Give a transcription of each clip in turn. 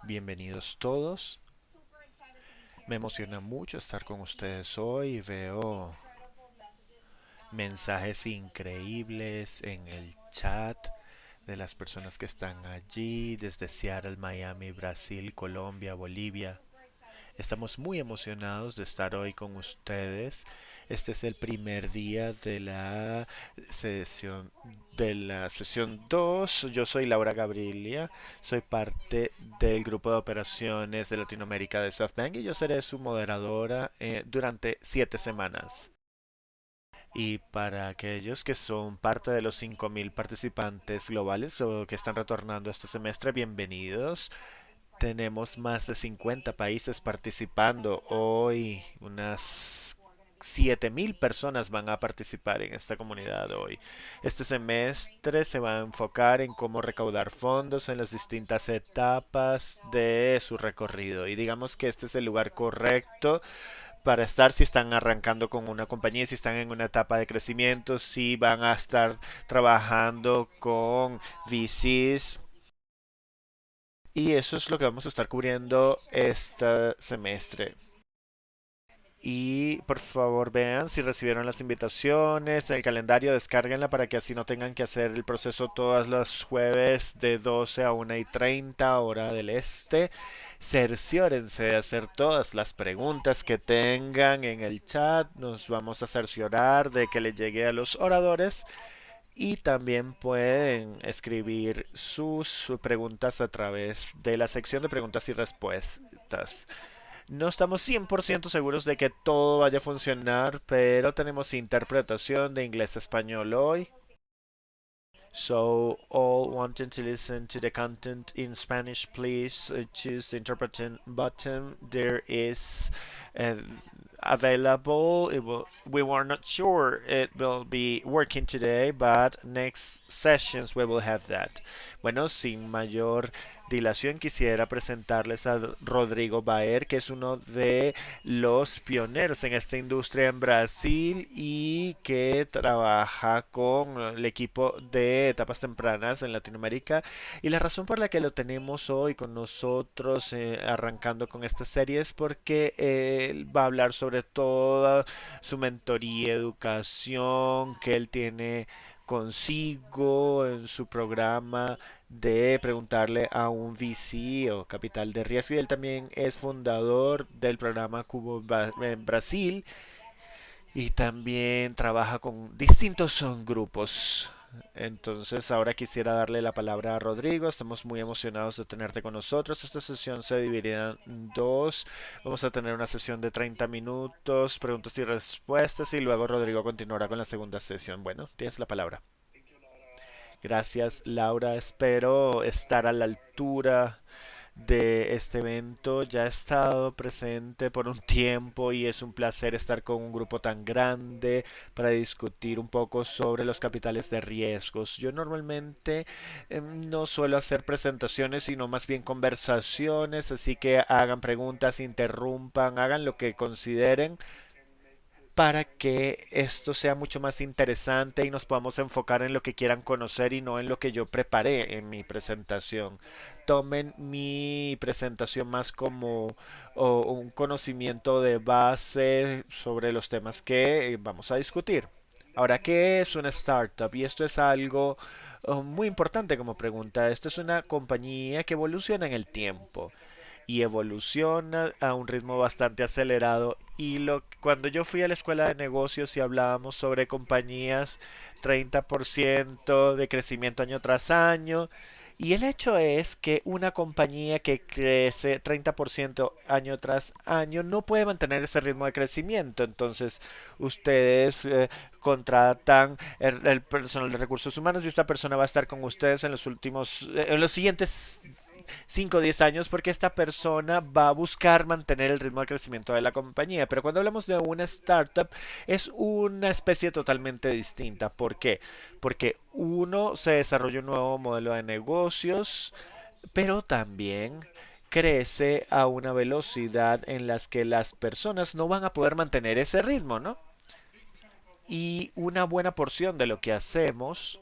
Bienvenidos todos. Me emociona mucho estar con ustedes hoy. Veo mensajes increíbles en el chat de las personas que están allí, desde Seattle, Miami, Brasil, Colombia, Bolivia. Estamos muy emocionados de estar hoy con ustedes. Este es el primer día sesión de la sesión 2. Yo soy Laura Gabrilia, soy parte del grupo de operaciones de Latinoamérica de SoftBank y yo seré su moderadora durante 7 semanas. Y para aquellos que son parte de los 5.000 participantes globales o que están retornando este semestre, bienvenidos. Tenemos más de 50 países participando. Hoy unas 7.000 personas van a participar en esta comunidad hoy. Este semestre se va a enfocar en cómo recaudar fondos en las distintas etapas de su recorrido. Y digamos que este es el lugar correcto para estar si están arrancando con una compañía, si están en una etapa de crecimiento, si van a estar trabajando con VCs, y eso es lo que vamos a estar cubriendo este semestre. Y por favor vean si recibieron las invitaciones, el calendario, descárguenla para que así no tengan que hacer el proceso todos los jueves de 12 a 1:30 hora del este. Cerciórense de hacer todas las preguntas que tengan en el chat. Nos vamos a cerciorar de que le llegue a los oradores y también pueden escribir sus preguntas a través de la sección de preguntas y respuestas. No estamos 100% seguros de que todo vaya a funcionar, pero tenemos interpretación de inglés a español hoy. So, all wanting to listen to the content in Spanish, please choose the interpreting button. There is uh, available. We were not sure it will be working today, but next sessions we will have that. Bueno, sin mayor dilación quisiera presentarles a Rodrigo Baer, que es uno de los pioneros en esta industria en Brasil y que trabaja con el equipo de etapas tempranas en Latinoamérica. Y la razón por la que lo tenemos hoy con nosotros, arrancando con esta serie, es porque él va a hablar sobre toda su mentoría, educación que él tiene consigo en su programa de preguntarle a un VC o capital de riesgo, y él también es fundador del programa Cubo en Brasil y también trabaja con distintos grupos. Entonces ahora quisiera darle la palabra a Rodrigo. Estamos muy emocionados de tenerte con nosotros. Esta sesión se dividirá en dos. Vamos a tener una sesión de 30 minutos, preguntas y respuestas, y luego Rodrigo continuará con la segunda sesión. Bueno, tienes la palabra. Gracias, Laura. Espero estar a la altura de este evento. Ya he estado presente por un tiempo y es un placer estar con un grupo tan grande para discutir un poco sobre los capitales de riesgos. Yo normalmente no suelo hacer presentaciones, sino más bien conversaciones, así que hagan preguntas, interrumpan, hagan lo que consideren para que esto sea mucho más interesante y nos podamos enfocar en lo que quieran conocer y no en lo que yo preparé en mi presentación. Tomen mi presentación más como un conocimiento de base sobre los temas que vamos a discutir. Ahora, ¿qué es una startup? Y esto es algo muy importante como pregunta. Esto es una compañía que evoluciona en el tiempo y evoluciona a un ritmo bastante acelerado. Cuando yo fui a la escuela de negocios y hablábamos sobre compañías, 30% de crecimiento año tras año, y el hecho es que una compañía que crece 30% año tras año no puede mantener ese ritmo de crecimiento. Entonces, ustedes contratan el personal de recursos humanos y esta persona va a estar con ustedes en los siguientes 5 o 10 años, porque esta persona va a buscar mantener el ritmo de crecimiento de la compañía. Pero cuando hablamos de una startup es una especie totalmente distinta. ¿Por qué? Porque uno se desarrolla un nuevo modelo de negocios, pero también crece a una velocidad en las que las personas no van a poder mantener ese ritmo, ¿no? Y una buena porción de lo que hacemos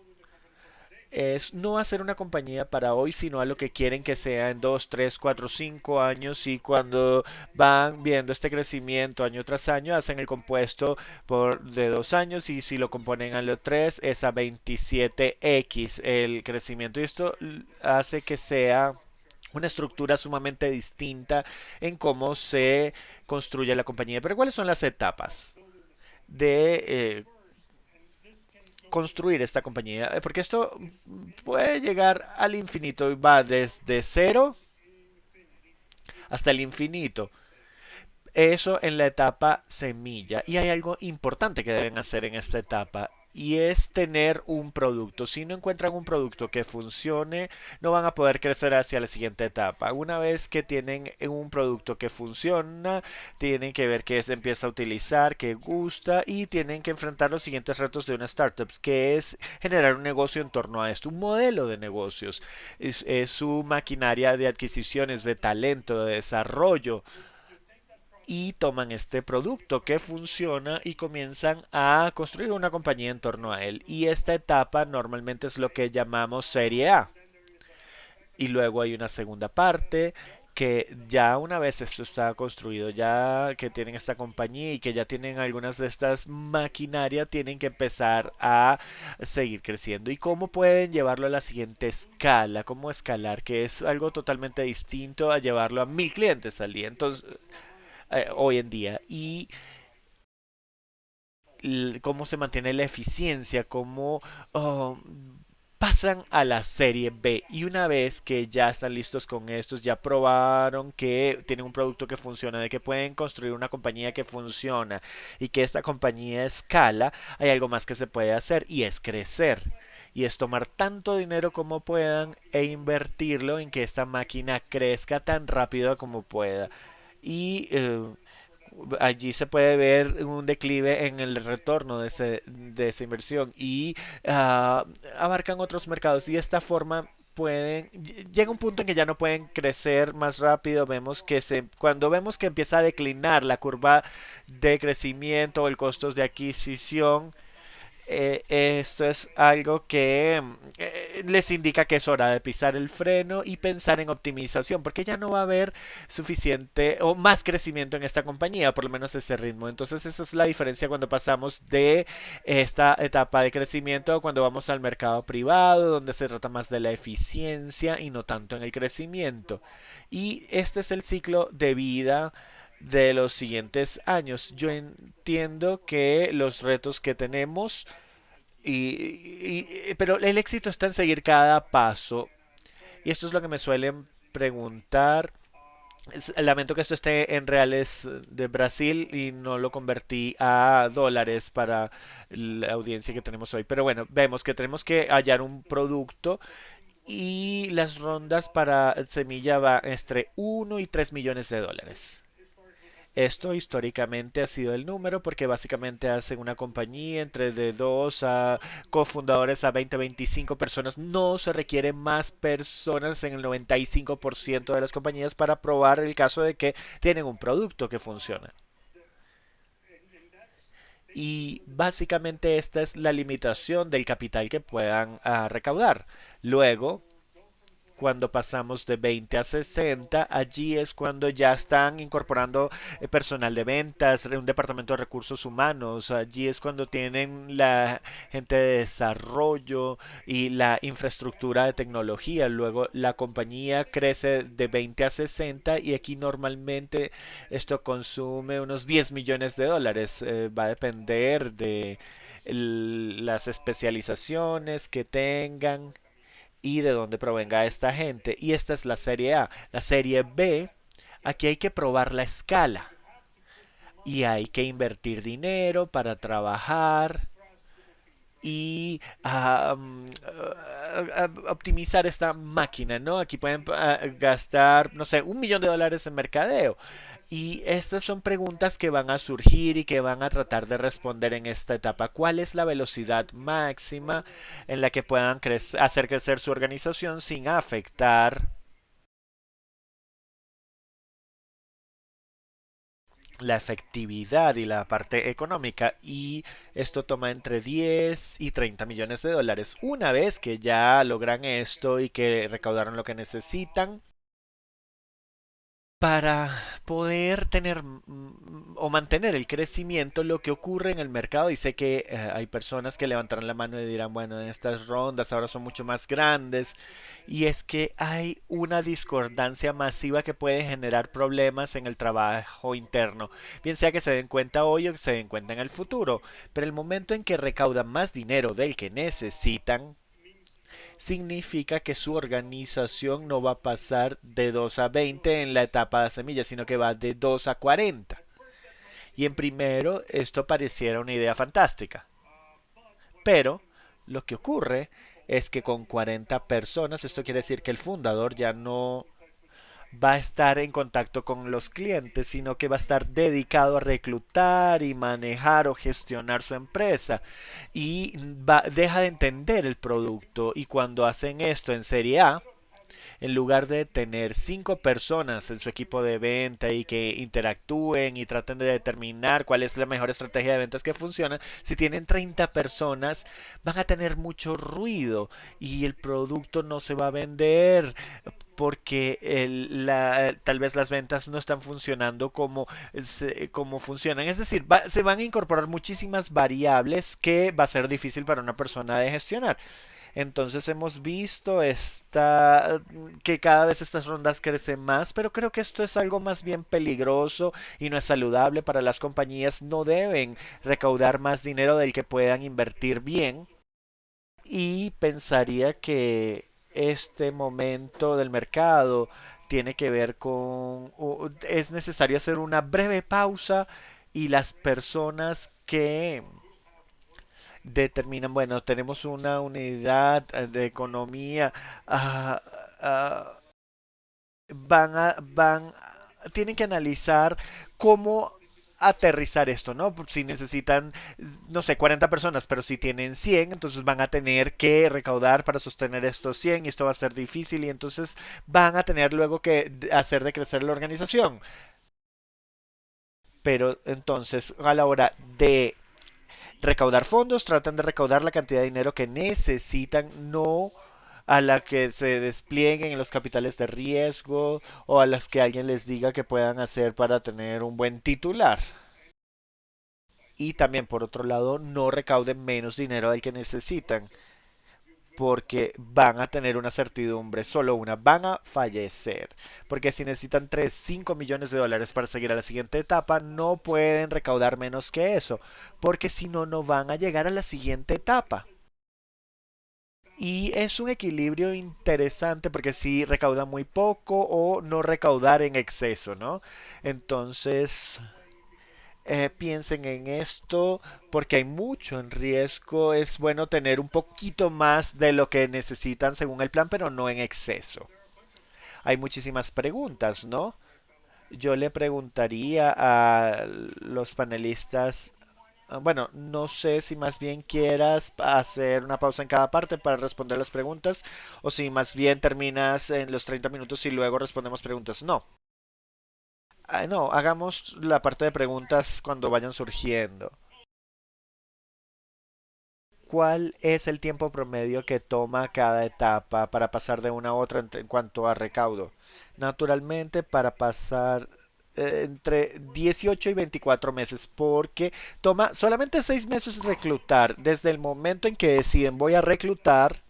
es no hacer una compañía para hoy, sino a lo que quieren que sea en 2, 3, 4, 5 años y cuando van viendo este crecimiento año tras año, hacen el compuesto por de 2 años y si lo componen a los 3 es a 27x el crecimiento y esto hace que sea una estructura sumamente distinta en cómo se construye la compañía. Pero ¿cuáles son las etapas de construir esta compañía? Porque esto puede llegar al infinito y va desde cero hasta el infinito. Eso en la etapa semilla. Y hay algo importante que deben hacer en esta etapa y es tener un producto. Si no encuentran un producto que funcione, no van a poder crecer hacia la siguiente etapa. Una vez que tienen un producto que funciona, tienen que ver que se empieza a utilizar, que gusta y tienen que enfrentar los siguientes retos de una startup, que es generar un negocio en torno a esto, un modelo de negocios. Es su maquinaria de adquisiciones, de talento, de desarrollo y toman este producto que funciona y comienzan a construir una compañía en torno a él. Y esta etapa normalmente es lo que llamamos serie A. Y luego hay una segunda parte que ya una vez esto está construido, ya que tienen esta compañía y que ya tienen algunas de estas maquinarias, tienen que empezar a seguir creciendo. ¿Y cómo pueden llevarlo a la siguiente escala? ¿Cómo escalar? Que es algo totalmente distinto a llevarlo a 1000 clientes al día. Entonces, hoy en día y cómo se mantiene la eficiencia, cómo oh, pasan a la serie B y una vez que ya están listos con estos, ya probaron que tienen un producto que funciona, de que pueden construir una compañía que funciona y que esta compañía escala, hay algo más que se puede hacer y es crecer. Y es tomar tanto dinero como puedan e invertirlo en que esta máquina crezca tan rápido como pueda. Y allí se puede ver un declive en el retorno de esa inversión y abarcan otros mercados y de esta forma pueden llega un punto en que ya no pueden crecer más rápido. Vemos que cuando vemos que empieza a declinar la curva de crecimiento o el costos de adquisición, esto es algo que les indica que es hora de pisar el freno y pensar en optimización, porque ya no va a haber suficiente o más crecimiento en esta compañía, por lo menos ese ritmo. Entonces esa es la diferencia cuando pasamos de esta etapa de crecimiento cuando vamos al mercado privado, donde se trata más de la eficiencia y no tanto en el crecimiento. Y este es el ciclo de vida de los siguientes años. Yo entiendo que los retos que tenemos pero el éxito está en seguir cada paso. Y esto es lo que me suelen preguntar. Lamento que esto esté en reales de Brasil y no lo convertí a dólares para la audiencia que tenemos hoy. Pero bueno, vemos que tenemos que hallar un producto y las rondas para semilla va entre 1 y 3 millones de dólares. Esto históricamente ha sido el número porque básicamente hacen una compañía entre de 2 a cofundadores a 20 25 personas. No se requieren más personas en el 95% de las compañías para probar el caso de que tienen un producto que funciona. Y básicamente esta es la limitación del capital que puedan recaudar. Luego, cuando pasamos de 20 a 60, allí es cuando ya están incorporando personal de ventas, un departamento de recursos humanos, allí es cuando tienen la gente de desarrollo y la infraestructura de tecnología. Luego la compañía crece de 20 a 60 y aquí normalmente esto consume unos 10 millones de dólares. Va a depender de las especializaciones que tengan y de dónde provenga esta gente. Y esta es la serie A. La serie B, aquí hay que probar la escala. Y hay que invertir dinero para trabajar y optimizar esta máquina, ¿no? Aquí pueden gastar, no sé, 1 millón de dólares en mercadeo. Y estas son preguntas que van a surgir y que van a tratar de responder en esta etapa. ¿Cuál es la velocidad máxima en la que puedan hacer crecer su organización sin afectar la efectividad y la parte económica, y esto toma entre 10 y 30 millones de dólares. Una vez que ya logran esto y que recaudaron lo que necesitan, para poder tener o mantener el crecimiento, lo que ocurre en el mercado, y sé que hay personas que levantarán la mano y dirán, bueno, en estas rondas ahora son mucho más grandes, y es que hay una discordancia masiva que puede generar problemas en el trabajo interno, bien sea que se den cuenta hoy o que se den cuenta en el futuro, pero el momento en que recaudan más dinero del que necesitan, significa que su organización no va a pasar de 2 a 20 en la etapa de semillas, sino que va de 2 a 40. Y en primero esto pareciera una idea fantástica. Pero lo que ocurre es que con 40 personas, esto quiere decir que el fundador ya no va a estar en contacto con los clientes, sino que va a estar dedicado a reclutar y manejar o gestionar su empresa, y deja de entender el producto, y cuando hacen esto en serie A, en lugar de tener 5 personas en su equipo de venta y que interactúen y traten de determinar cuál es la mejor estrategia de ventas que funciona, si tienen 30 personas van a tener mucho ruido y el producto no se va a vender porque tal vez las ventas no están funcionando como funcionan. Es decir, se van a incorporar muchísimas variables que va a ser difícil para una persona de gestionar. Entonces hemos visto que cada vez estas rondas crecen más, pero creo que esto es algo más bien peligroso y no es saludable para las compañías. No deben recaudar más dinero del que puedan invertir bien, y pensaría que este momento del mercado tiene que ver es necesario hacer una breve pausa, y las personas que determinan, bueno, tenemos una unidad de economía, ah, ah, tienen que analizar cómo aterrizar esto, ¿no? Si necesitan, no sé, 40 personas, pero si tienen 100, entonces van a tener que recaudar para sostener estos 100 y esto va a ser difícil, y entonces van a tener luego que hacer de crecer la organización. Pero entonces, a la hora de recaudar fondos, tratan de recaudar la cantidad de dinero que necesitan, no a la que se desplieguen en los capitales de riesgo o a las que alguien les diga que puedan hacer para tener un buen titular. Y también, por otro lado, no recauden menos dinero del que necesitan, porque van a tener una certidumbre, solo una, van a fallecer. Porque si necesitan 3 5 millones de dólares para seguir a la siguiente etapa, no pueden recaudar menos que eso, porque si no, no van a llegar a la siguiente etapa. Y es un equilibrio interesante porque si recaudan muy poco o no recaudar en exceso, ¿no? Entonces, piensen en esto porque hay mucho en riesgo. Es bueno tener un poquito más de lo que necesitan según el plan, pero no en exceso. Hay muchísimas preguntas, ¿no? Yo le preguntaría a los panelistas, bueno, no sé si más bien quieras hacer una pausa en cada parte para responder las preguntas, o si más bien terminas en los 30 minutos y luego respondemos preguntas. No. No, hagamos la parte de preguntas cuando vayan surgiendo. ¿Cuál es el tiempo promedio que toma cada etapa para pasar de una a otra en cuanto a recaudo? Naturalmente, para pasar entre 18 y 24 meses, porque toma solamente 6 meses reclutar. Desde el momento en que deciden voy a reclutar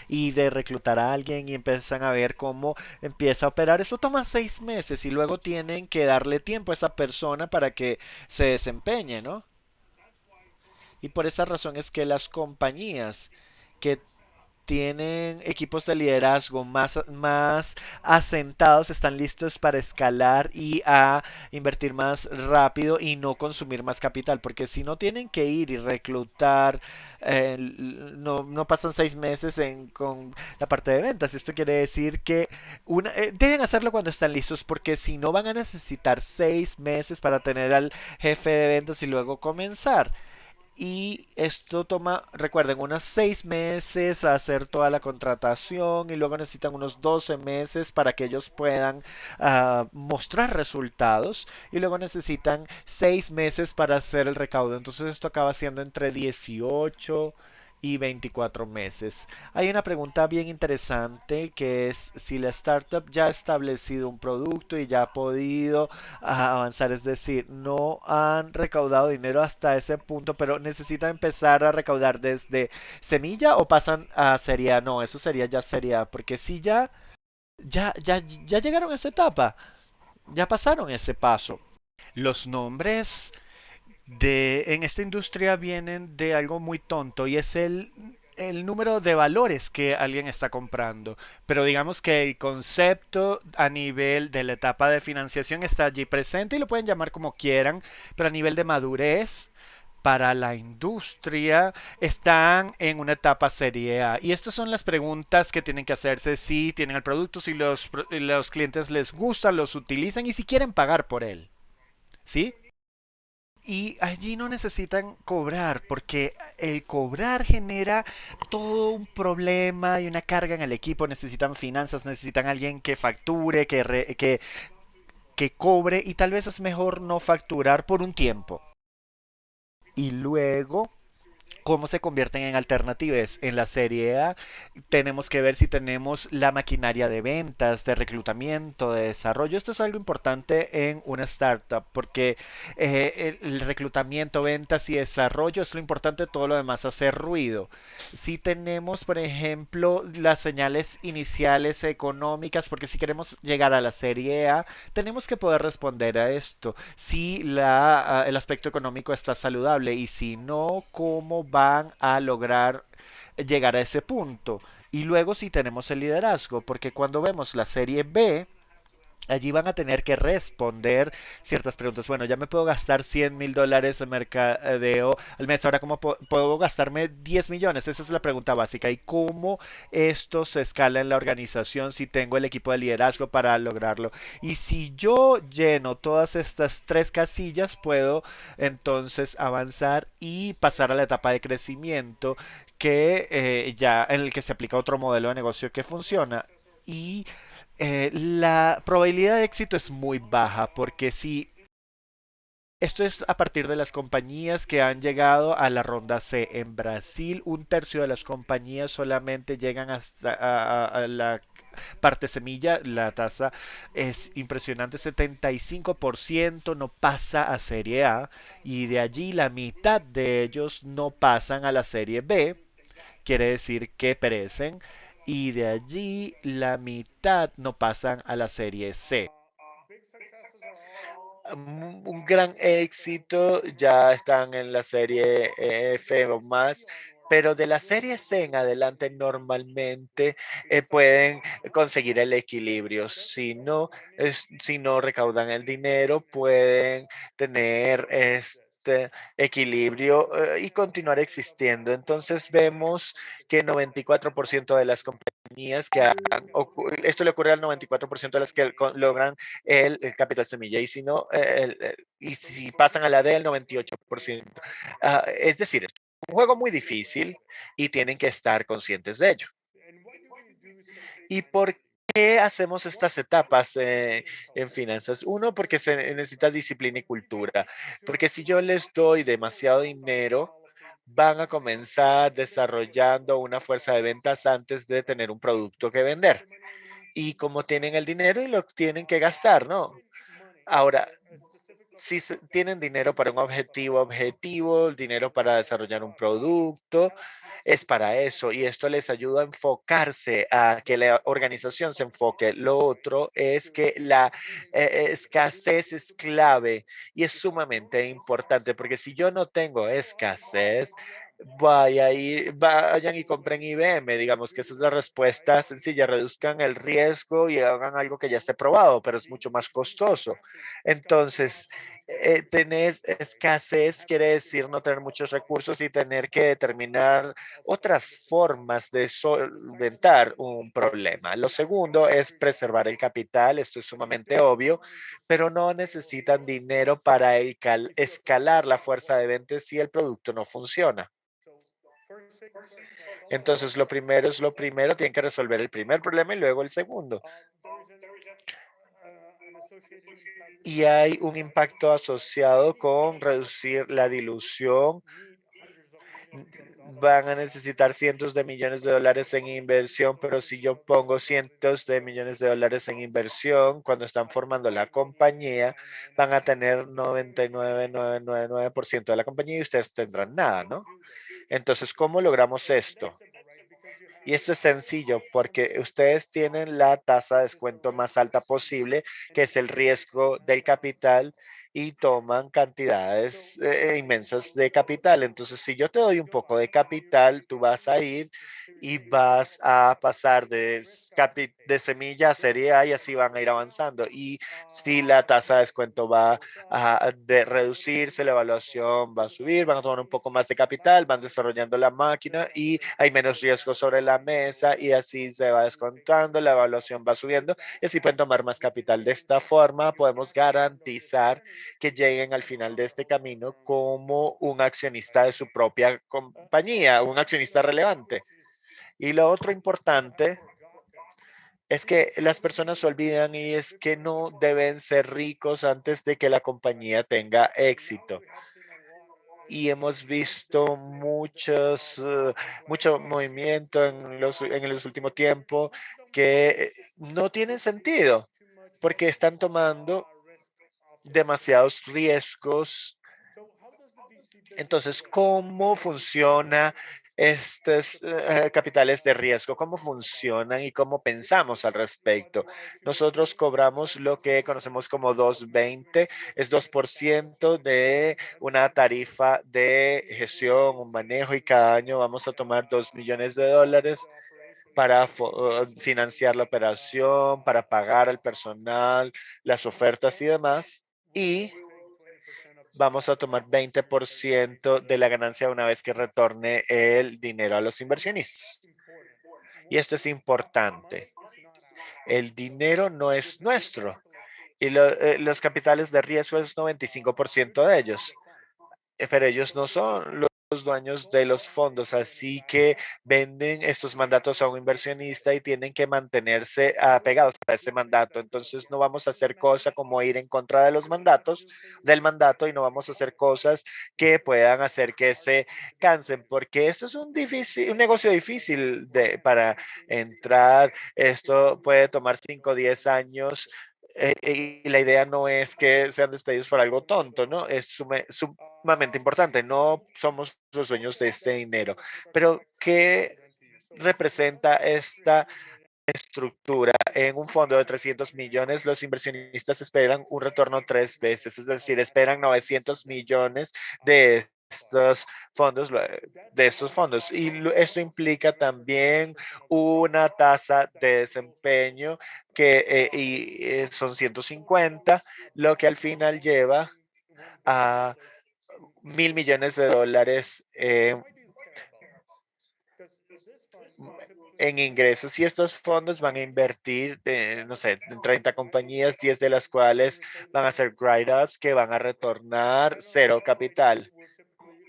y de reclutar a alguien y empiezan a ver cómo empieza a operar, eso toma 6 meses, y luego tienen que darle tiempo a esa persona para que se desempeñe, ¿no? Y por esa razón es que las compañías que tienen equipos de liderazgo más asentados están listos para escalar y a invertir más rápido y no consumir más capital, porque si no tienen que ir y reclutar, no pasan 6 meses con la parte de ventas. Esto quiere decir que deben hacerlo cuando están listos, porque si no van a necesitar 6 meses para tener al jefe de ventas y luego comenzar. Y esto toma, recuerden, unos 6 meses a hacer toda la contratación y luego necesitan unos 12 meses para que ellos puedan mostrar resultados y luego necesitan 6 meses para hacer el recaudo. Entonces esto acaba siendo entre 18 y 24 meses. Hay una pregunta bien interesante que es si la startup ya ha establecido un producto y ya ha podido avanzar, es decir, no han recaudado dinero hasta ese punto, pero necesitan empezar a recaudar desde semilla o pasan a serie A. No, eso sería ya serie A, porque si ya llegaron a esa etapa, ya pasaron ese paso. Los nombres en esta industria vienen de algo muy tonto y es el número de valores que alguien está comprando. Pero digamos que el concepto a nivel de la etapa de financiación está allí presente y lo pueden llamar como quieran, pero a nivel de madurez para la industria están en una etapa serie A. Y estas son las preguntas que tienen que hacerse si tienen el producto, si los clientes les gustan, los utilizan y si quieren pagar por él. ¿Sí? Y allí no necesitan cobrar, porque el cobrar genera todo un problema y una carga en el equipo. Necesitan finanzas, necesitan alguien que facture, que cobre, y tal vez es mejor no facturar por un tiempo. Y luego cómo se convierten en alternativas. En la serie A tenemos que ver si tenemos la maquinaria de ventas, de reclutamiento, de desarrollo. Esto es algo importante en una startup porque el reclutamiento, ventas y desarrollo es lo importante, todo lo demás hace ruido. Si tenemos, por ejemplo, las señales iniciales económicas, porque si queremos llegar a la serie A, tenemos que poder responder a esto. Si el aspecto económico está saludable y si no, ¿cómo van a lograr llegar a ese punto? Y luego si tenemos el liderazgo, porque cuando vemos la serie B, allí van a tener que responder ciertas preguntas. Bueno, ya me puedo gastar $100,000 en mercadeo al mes. Ahora, ¿cómo puedo gastarme 10 millones? Esa es la pregunta básica. ¿Y cómo esto se escala en la organización si tengo el equipo de liderazgo para lograrlo? Y si yo lleno todas estas tres casillas, puedo entonces avanzar y pasar a la etapa de crecimiento que ya en el que se aplica otro modelo de negocio que funciona. Y la probabilidad de éxito es muy baja porque si esto es a partir de las compañías que han llegado a la ronda C. En Brasil, un tercio de las compañías solamente llegan hasta a la parte semilla. La tasa es impresionante, 75% no pasa a serie A y de allí la mitad de ellos no pasan a la serie B, quiere decir que perecen, y de allí la mitad no pasan a la serie C. Un gran éxito, ya están en la serie F o más, pero de la serie C en adelante normalmente pueden conseguir el equilibrio. Si no recaudan el dinero, pueden tener este equilibrio y continuar existiendo. Entonces vemos que 94% de las compañías esto le ocurre al 94% de las que logran el capital semilla y si no, y si pasan a la D, el 98%. Es decir, es un juego muy difícil y tienen que estar conscientes de ello. ¿Y por qué hacemos estas etapas en finanzas? Uno, porque se necesita disciplina y cultura. Porque si yo les doy demasiado dinero, van a comenzar desarrollando una fuerza de ventas antes de tener un producto que vender. Y como tienen el dinero y lo tienen que gastar, ¿no? Ahora, si tienen dinero para un objetivo, el dinero para desarrollar un producto, es para eso y esto les ayuda a enfocarse, a que la organización se enfoque. Lo otro es que la escasez es clave y es sumamente importante porque si yo no tengo escasez, vayan y compren IBM, digamos que esa es la respuesta sencilla, reduzcan el riesgo y hagan algo que ya esté probado, pero es mucho más costoso. Entonces, tener escasez quiere decir no tener muchos recursos y tener que determinar otras formas de solventar un problema. Lo segundo es preservar el capital, esto es sumamente obvio, pero no necesitan dinero para escalar la fuerza de ventas si el producto no funciona. Entonces, lo primero es lo primero, tienen que resolver el primer problema y luego el segundo. Y hay un impacto asociado con reducir la dilución. Van a necesitar cientos de millones de dólares en inversión, pero si yo pongo cientos de millones de dólares en inversión cuando están formando la compañía, van a tener 99,999% de la compañía y ustedes tendrán nada, ¿no? Entonces, ¿cómo logramos esto? Y esto es sencillo porque ustedes tienen la tasa de descuento más alta posible, que es el riesgo del capital, y toman cantidades inmensas de capital. Entonces, si yo te doy un poco de capital, tú vas a ir y vas a pasar de semilla a serie A y así van a ir avanzando. Y si la tasa de descuento va a reducirse, la evaluación va a subir, van a tomar un poco más de capital, van desarrollando la máquina y hay menos riesgo sobre la mesa y así se va descontando, la evaluación va subiendo y así pueden tomar más capital. De esta forma podemos garantizar que lleguen al final de este camino como un accionista de su propia compañía, un accionista relevante. Y lo otro importante es que las personas se olvidan y es que no deben ser ricos antes de que la compañía tenga éxito. Y hemos visto mucho movimiento en los últimos tiempos que no tienen sentido porque están tomando demasiados riesgos. Entonces, ¿cómo funciona estos capitales de riesgo? ¿Cómo funcionan y cómo pensamos al respecto? Nosotros cobramos lo que conocemos como 220, es 2% de una tarifa de gestión, un manejo y cada año vamos a tomar 2 millones de dólares para financiar la operación, para pagar al personal, las ofertas y demás. Y vamos a tomar 20% de la ganancia una vez que retorne el dinero a los inversionistas. Y esto es importante. El dinero no es nuestro y los capitales de riesgo es 95% de ellos. Pero ellos no son los dueños de los fondos, así que venden estos mandatos a un inversionista y tienen que mantenerse apegados a ese mandato. Entonces no vamos a hacer cosas como ir en contra de los mandatos, del mandato, y no vamos a hacer cosas que puedan hacer que se cansen, porque esto es un negocio difícil para entrar. Esto puede tomar 5 o 10 años y la idea no es que sean despedidos por algo tonto, ¿no? Es sumamente importante. No somos los dueños de este dinero. Pero, ¿qué representa esta estructura? En un fondo de 300 millones, los inversionistas esperan un retorno 3 veces, es decir, esperan 900 millones de estos fondos. Y esto implica también una tasa de desempeño son 150, lo que al final lleva a 1.000 millones de dólares en ingresos, y estos fondos van a invertir, no sé, en 30 compañías, 10 de las cuales van a ser write-ups que van a retornar cero capital.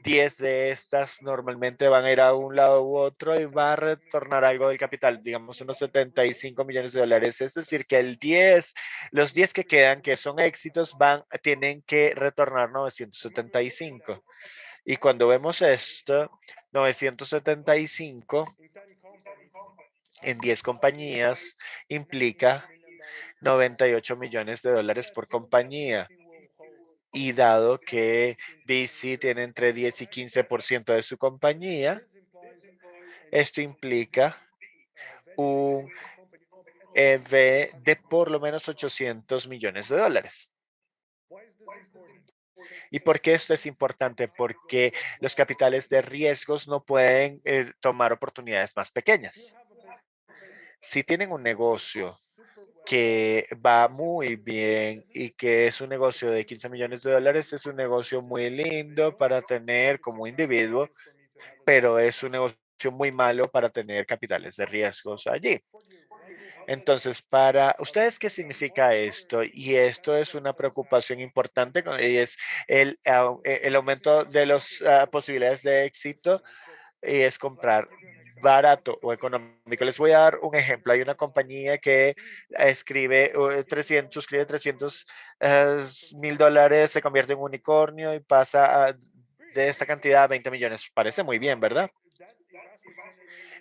10 de estas normalmente van a ir a un lado u otro y va a retornar algo del capital, digamos unos 75 millones de dólares. Es decir, que los 10 que quedan, que son éxitos, tienen que retornar 975. Y cuando vemos esto, 975 en 10 compañías implica 98 millones de dólares por compañía. Y dado que VC tiene entre 10 y 15% de su compañía, esto implica un EV de por lo menos 800 millones de dólares. ¿Y por qué esto es importante? Porque los capitales de riesgos no pueden tomar oportunidades más pequeñas. Si tienen un negocio que va muy bien y que es un negocio de 15 millones de dólares, es un negocio muy lindo para tener como individuo, pero es un negocio muy malo para tener capitales de riesgos allí. Entonces, para ustedes, ¿qué significa esto? Y esto es una preocupación importante, y es el aumento de las posibilidades de éxito y es comprar barato o económico. Les voy a dar un ejemplo. Hay una compañía que suscribe 300 mil dólares, se convierte en un unicornio y pasa de esta cantidad a 20 millones. Parece muy bien, ¿verdad?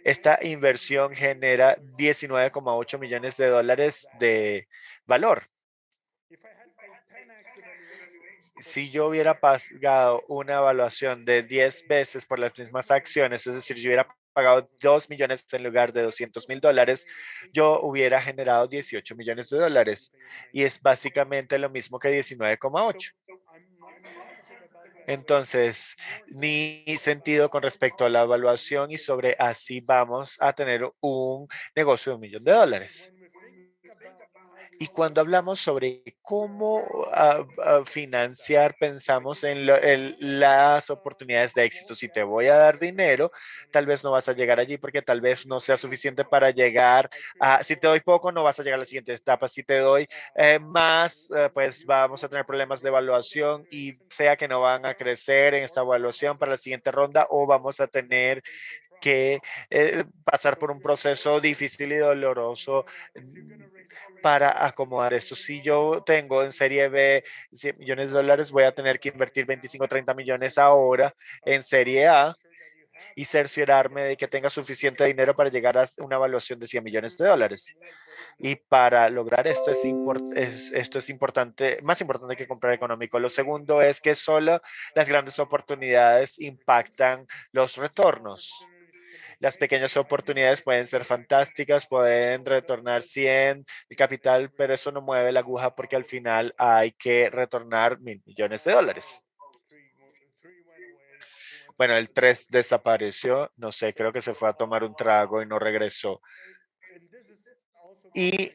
Esta inversión genera 19,8 millones de dólares de valor. Si yo hubiera pagado una evaluación de 10 veces por las mismas acciones, es decir, yo hubiera pagado 2 millones en lugar de 200.000 dólares, yo hubiera generado 18 millones de dólares. Y es básicamente lo mismo que 19,8. Entonces, mi sentido con respecto a la evaluación y sobre así vamos a tener un negocio de $1 millón. Y cuando hablamos sobre cómo financiar, pensamos en las oportunidades de éxito. Si te voy a dar dinero, tal vez no vas a llegar allí porque tal vez no sea suficiente para llegar a, si te doy poco, no vas a llegar a la siguiente etapa. Si te doy más, pues vamos a tener problemas de evaluación y sea que no van a crecer en esta evaluación para la siguiente ronda o vamos a tener que pasar por un proceso difícil y doloroso para acomodar esto. Si yo tengo en serie B 100 millones de dólares, voy a tener que invertir 25 o 30 millones ahora en serie A y cerciorarme de que tenga suficiente dinero para llegar a una evaluación de 100 millones de dólares. Y para lograr esto esto es importante, más importante que comprar económico. Lo segundo es que solo las grandes oportunidades impactan los retornos. Las pequeñas oportunidades pueden ser fantásticas, pueden retornar 100 el capital, pero eso no mueve la aguja porque al final hay que retornar $1.000 millones. Bueno, el 3 desapareció, no sé, creo que se fue a tomar un trago y no regresó. Y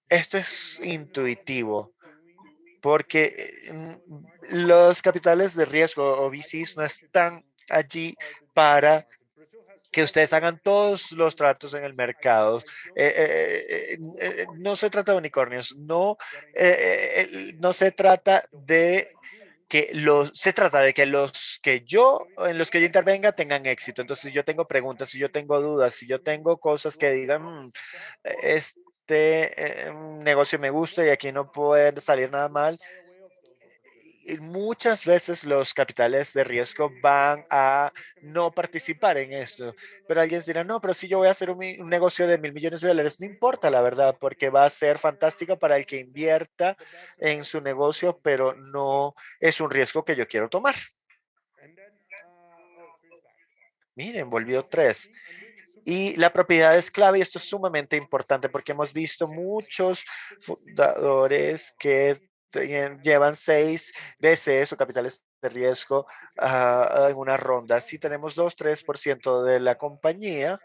esto es intuitivo porque los capitales de riesgo o VCs no están allí para que ustedes hagan todos los tratos en el mercado. No se trata de unicornios, no se trata de se trata de que en los que yo intervenga tengan éxito. Entonces, si yo tengo preguntas, si yo tengo dudas, si yo tengo cosas que digan, negocio me gusta y aquí no puede salir nada mal, y muchas veces los capitales de riesgo van a no participar en esto, pero alguien dirá, no, pero si yo voy a hacer un negocio de $1.000 millones, no importa la verdad, porque va a ser fantástico para el que invierta en su negocio, pero no es un riesgo que yo quiero tomar. Miren, volvió 3. Y la propiedad es clave y esto es sumamente importante porque hemos visto muchos fundadores que llevan 6 veces o capitales de riesgo en una ronda. Si tenemos 2-3% de la compañía,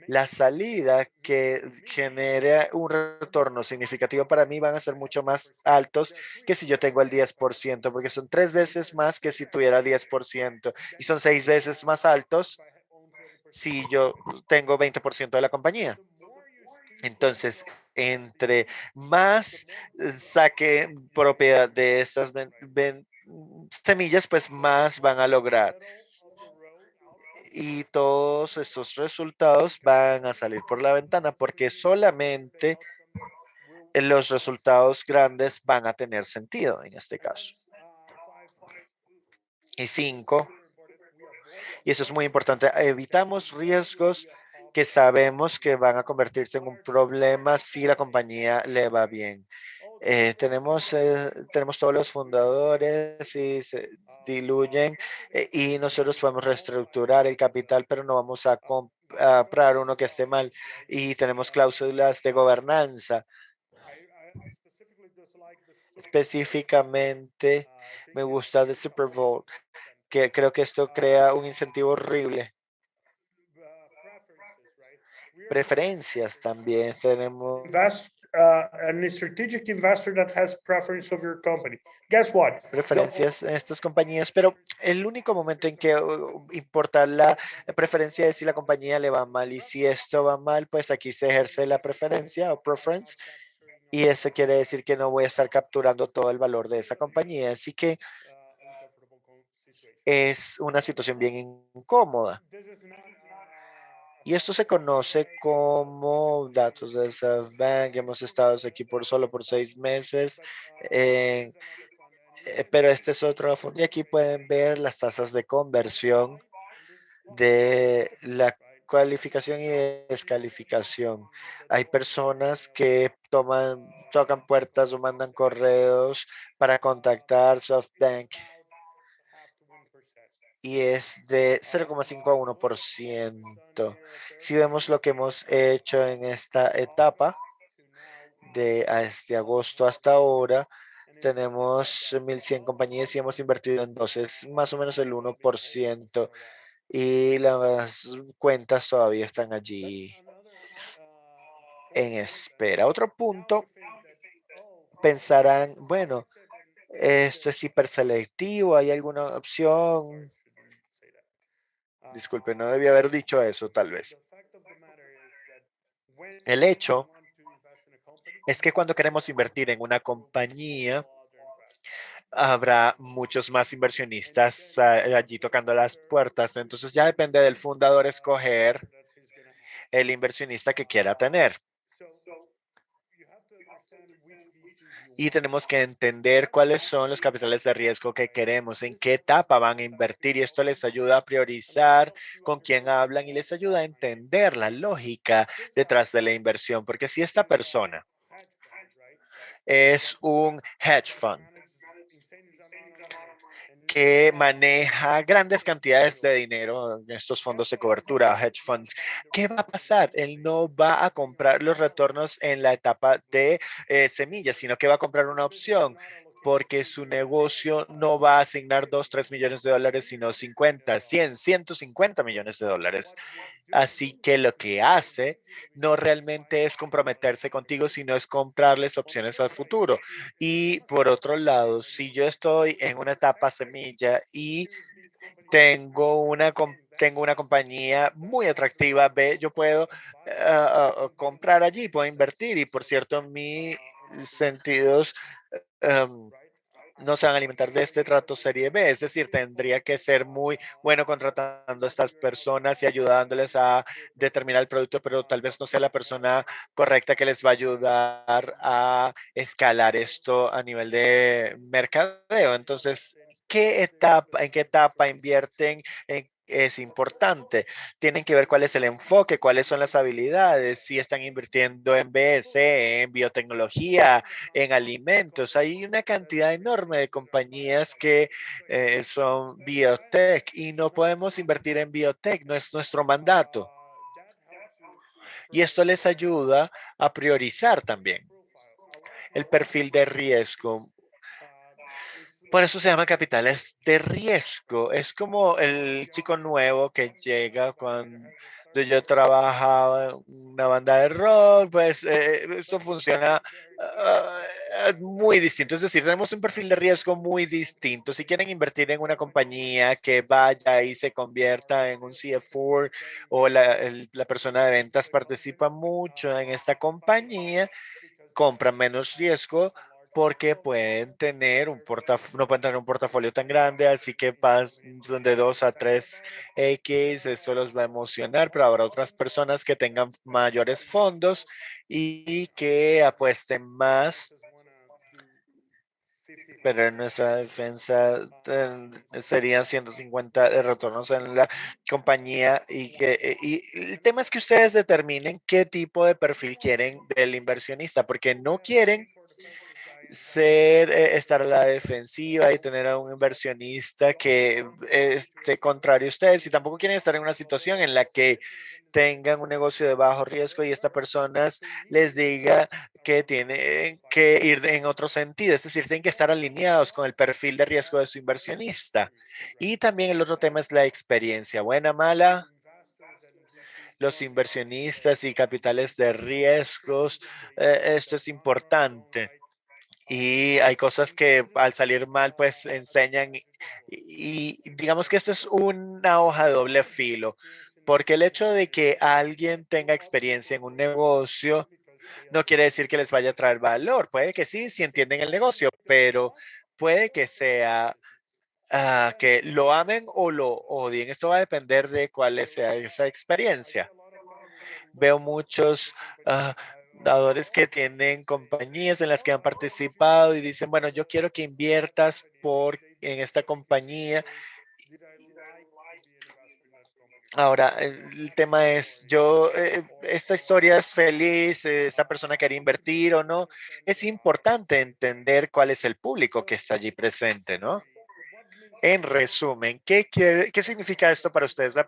la salida que genere un retorno significativo para mí van a ser mucho más altos que si yo tengo el 10%, porque son 3 veces más que si tuviera 10% y son 6 veces más altos si yo tengo 20% de la compañía. Entonces, entre más saque propiedad de estas semillas, pues más van a lograr. Y todos estos resultados van a salir por la ventana porque solamente los resultados grandes van a tener sentido en este caso. Y 5, y eso es muy importante, evitamos riesgos que sabemos que van a convertirse en un problema si la compañía le va bien. Tenemos todos los fundadores y se diluyen y nosotros podemos reestructurar el capital, pero no vamos a comprar uno que esté mal. Y tenemos cláusulas de gobernanza. Específicamente, me gusta de Super Bowl, que creo que esto crea un incentivo horrible. preferencias también. Tenemos and a strategic investor that has preference of your company. Guess what? preferencias en estas compañías, pero el único momento en que importa la preferencia es si la compañía le va mal y si esto va mal, pues aquí se ejerce la preferencia o preference y eso quiere decir que no voy a estar capturando todo el valor de esa compañía, así que es una situación bien incómoda. Y esto se conoce como datos de SoftBank. Hemos estado aquí solo por 6 meses. Pero este es otro fondo y aquí pueden ver las tasas de conversión de la cualificación y descalificación. Hay personas que tocan puertas o mandan correos para contactar SoftBank y es de 0,5 a 1%. Si vemos lo que hemos hecho en esta etapa de este agosto hasta ahora, tenemos 1.100 compañías y hemos invertido en 12, es más o menos el 1%. Y las cuentas todavía están allí en espera. Otro punto, pensarán, bueno, esto es hiperselectivo, ¿hay alguna opción? Disculpe, no debía haber dicho eso, tal vez. El hecho es que cuando queremos invertir en una compañía, habrá muchos más inversionistas allí tocando las puertas. Entonces ya depende del fundador escoger el inversionista que quiera tener. Y tenemos que entender cuáles son los capitales de riesgo que queremos, en qué etapa van a invertir y esto les ayuda a priorizar con quién hablan y les ayuda a entender la lógica detrás de la inversión, porque si esta persona es un hedge fund que maneja grandes cantidades de dinero en estos fondos de cobertura, hedge funds, ¿qué va a pasar? Él no va a comprar los retornos en la etapa de semillas, sino que va a comprar una opción porque su negocio no va a asignar 2, 3 millones de dólares, sino 50, 100, 150 millones de dólares. Así que lo que hace no realmente es comprometerse contigo, sino es comprarles opciones al futuro. Y por otro lado, si yo estoy en una etapa semilla y tengo una compañía muy atractiva, yo puedo comprar allí, puedo invertir y por cierto, mis sentidos um, no se van a alimentar de este trato serie B, es decir, tendría que ser muy bueno contratando a estas personas y ayudándoles a determinar el producto, pero tal vez no sea la persona correcta que les va a ayudar a escalar esto a nivel de mercadeo. Entonces, en qué etapa invierten? Es importante. Tienen que ver cuál es el enfoque, cuáles son las habilidades, si están invirtiendo en BS, en biotecnología, en alimentos. Hay una cantidad enorme de compañías que son biotech y no podemos invertir en biotech, no es nuestro mandato. Y esto les ayuda a priorizar también el perfil de riesgo. Por eso se llama capitales de riesgo. Es como el chico nuevo que llega cuando yo trabajaba en una banda de rock, pues eso funciona muy distinto. Es decir, tenemos un perfil de riesgo muy distinto. Si quieren invertir en una compañía que vaya y se convierta en un CFO o la persona de ventas participa mucho en esta compañía, compran menos riesgo porque pueden tener no pueden tener un portafolio tan grande, así que pasan de 2 a 3x, esto los va a emocionar, pero habrá otras personas que tengan mayores fondos y que apuesten más, pero en nuestra defensa serían 150 de retornos en la compañía y el tema es que ustedes determinen qué tipo de perfil quieren del inversionista, porque no quieren estar a la defensiva y tener a un inversionista que esté contrario a ustedes y tampoco quieren estar en una situación en la que tengan un negocio de bajo riesgo y esta persona les diga que tienen que ir en otro sentido, es decir, tienen que estar alineados con el perfil de riesgo de su inversionista. Y también el otro tema es la experiencia, buena, mala. los inversionistas y capitales de riesgos. Esto es importante. Y hay cosas que al salir mal, pues enseñan y digamos que esto es una hoja de doble filo, porque el hecho de que alguien tenga experiencia en un negocio no quiere decir que les vaya a traer valor. Puede que sí, si entienden el negocio, pero puede que sea que lo amen o lo odien. Esto va a depender de cuál sea esa experiencia. Veo muchos dadores que tienen compañías en las que han participado y dicen, bueno, yo quiero que inviertas en esta compañía. Ahora, el tema es, esta historia es feliz, esta persona quería invertir o no. Es importante entender cuál es el público que está allí presente, ¿no? En resumen, ¿qué significa esto para ustedes? La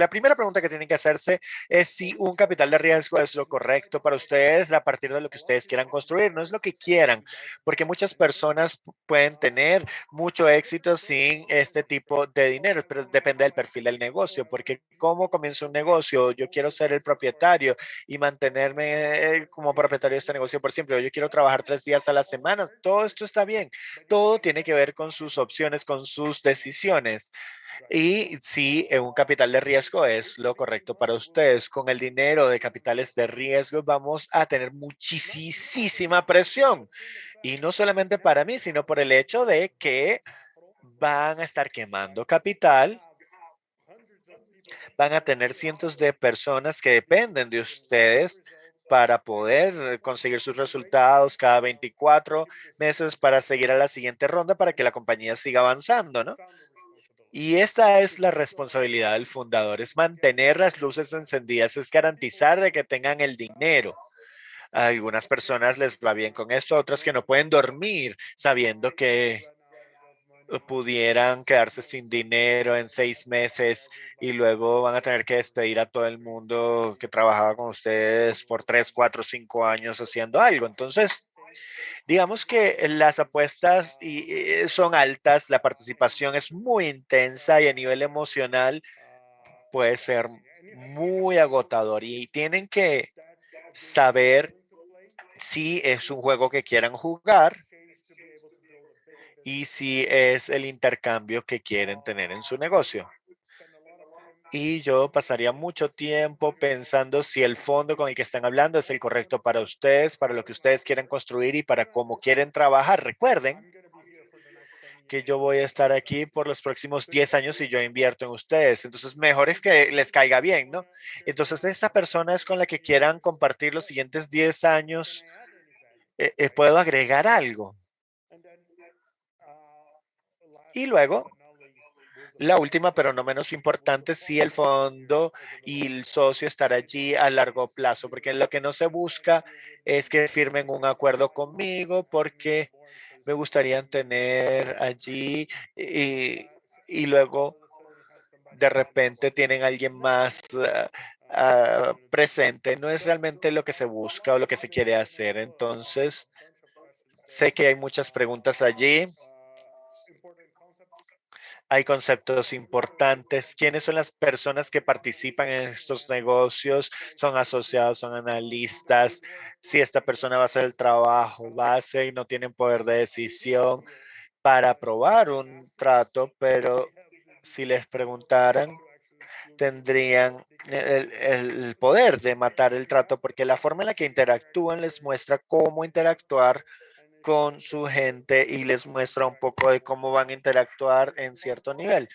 primera pregunta que tienen que hacerse es si un capital de riesgo es lo correcto para ustedes a partir de lo que ustedes quieran construir, no es lo que quieran, porque muchas personas pueden tener mucho éxito sin este tipo de dinero, pero depende del perfil del negocio, porque cómo comienza un negocio, yo quiero ser el propietario y mantenerme como propietario de este negocio por siempre, o yo quiero trabajar 3 días a la semana, todo esto está bien, todo tiene que ver con sus opciones, con sus decisiones. Y si un capital de riesgo es lo correcto para ustedes, con el dinero de capitales de riesgo vamos a tener muchísima presión. Y no solamente para mí, sino por el hecho de que van a estar quemando capital, van a tener cientos de personas que dependen de ustedes para poder conseguir sus resultados cada 24 meses para seguir a la siguiente ronda para que la compañía siga avanzando, ¿no? Y esta es la responsabilidad del fundador, es mantener las luces encendidas, es garantizar de que tengan el dinero. A algunas personas les va bien con esto, otras que no pueden dormir sabiendo que pudieran quedarse sin dinero en 6 meses y luego van a tener que despedir a todo el mundo que trabajaba con ustedes por 3, 4, 5 años haciendo algo. Entonces, digamos que las apuestas son altas, la participación es muy intensa y a nivel emocional puede ser muy agotador y tienen que saber si es un juego que quieran jugar y si es el intercambio que quieren tener en su negocio. Y yo pasaría mucho tiempo pensando si el fondo con el que están hablando es el correcto para ustedes, para lo que ustedes quieren construir y para cómo quieren trabajar. Recuerden que yo voy a estar aquí por los próximos 10 años y yo invierto en ustedes. Entonces, mejor es que les caiga bien, ¿no? Entonces, esa persona es con la que quieran compartir los siguientes 10 años. ¿Puedo agregar algo? Y luego, la última, pero no menos importante, si el fondo y el socio estar allí a largo plazo, porque lo que no se busca es que firmen un acuerdo conmigo, porque me gustaría tener allí y luego de repente tienen a alguien más presente. No es realmente lo que se busca o lo que se quiere hacer. Entonces, sé que hay muchas preguntas allí. Hay conceptos importantes. ¿Quiénes son las personas que participan en estos negocios? ¿Son asociados, son analistas? Si esta persona va a hacer el trabajo base y no tienen poder de decisión para aprobar un trato, pero si les preguntaran, tendrían el poder de matar el trato porque la forma en la que interactúan les muestra cómo interactuar con su gente y les muestra un poco de cómo van a interactuar en cierto nivel.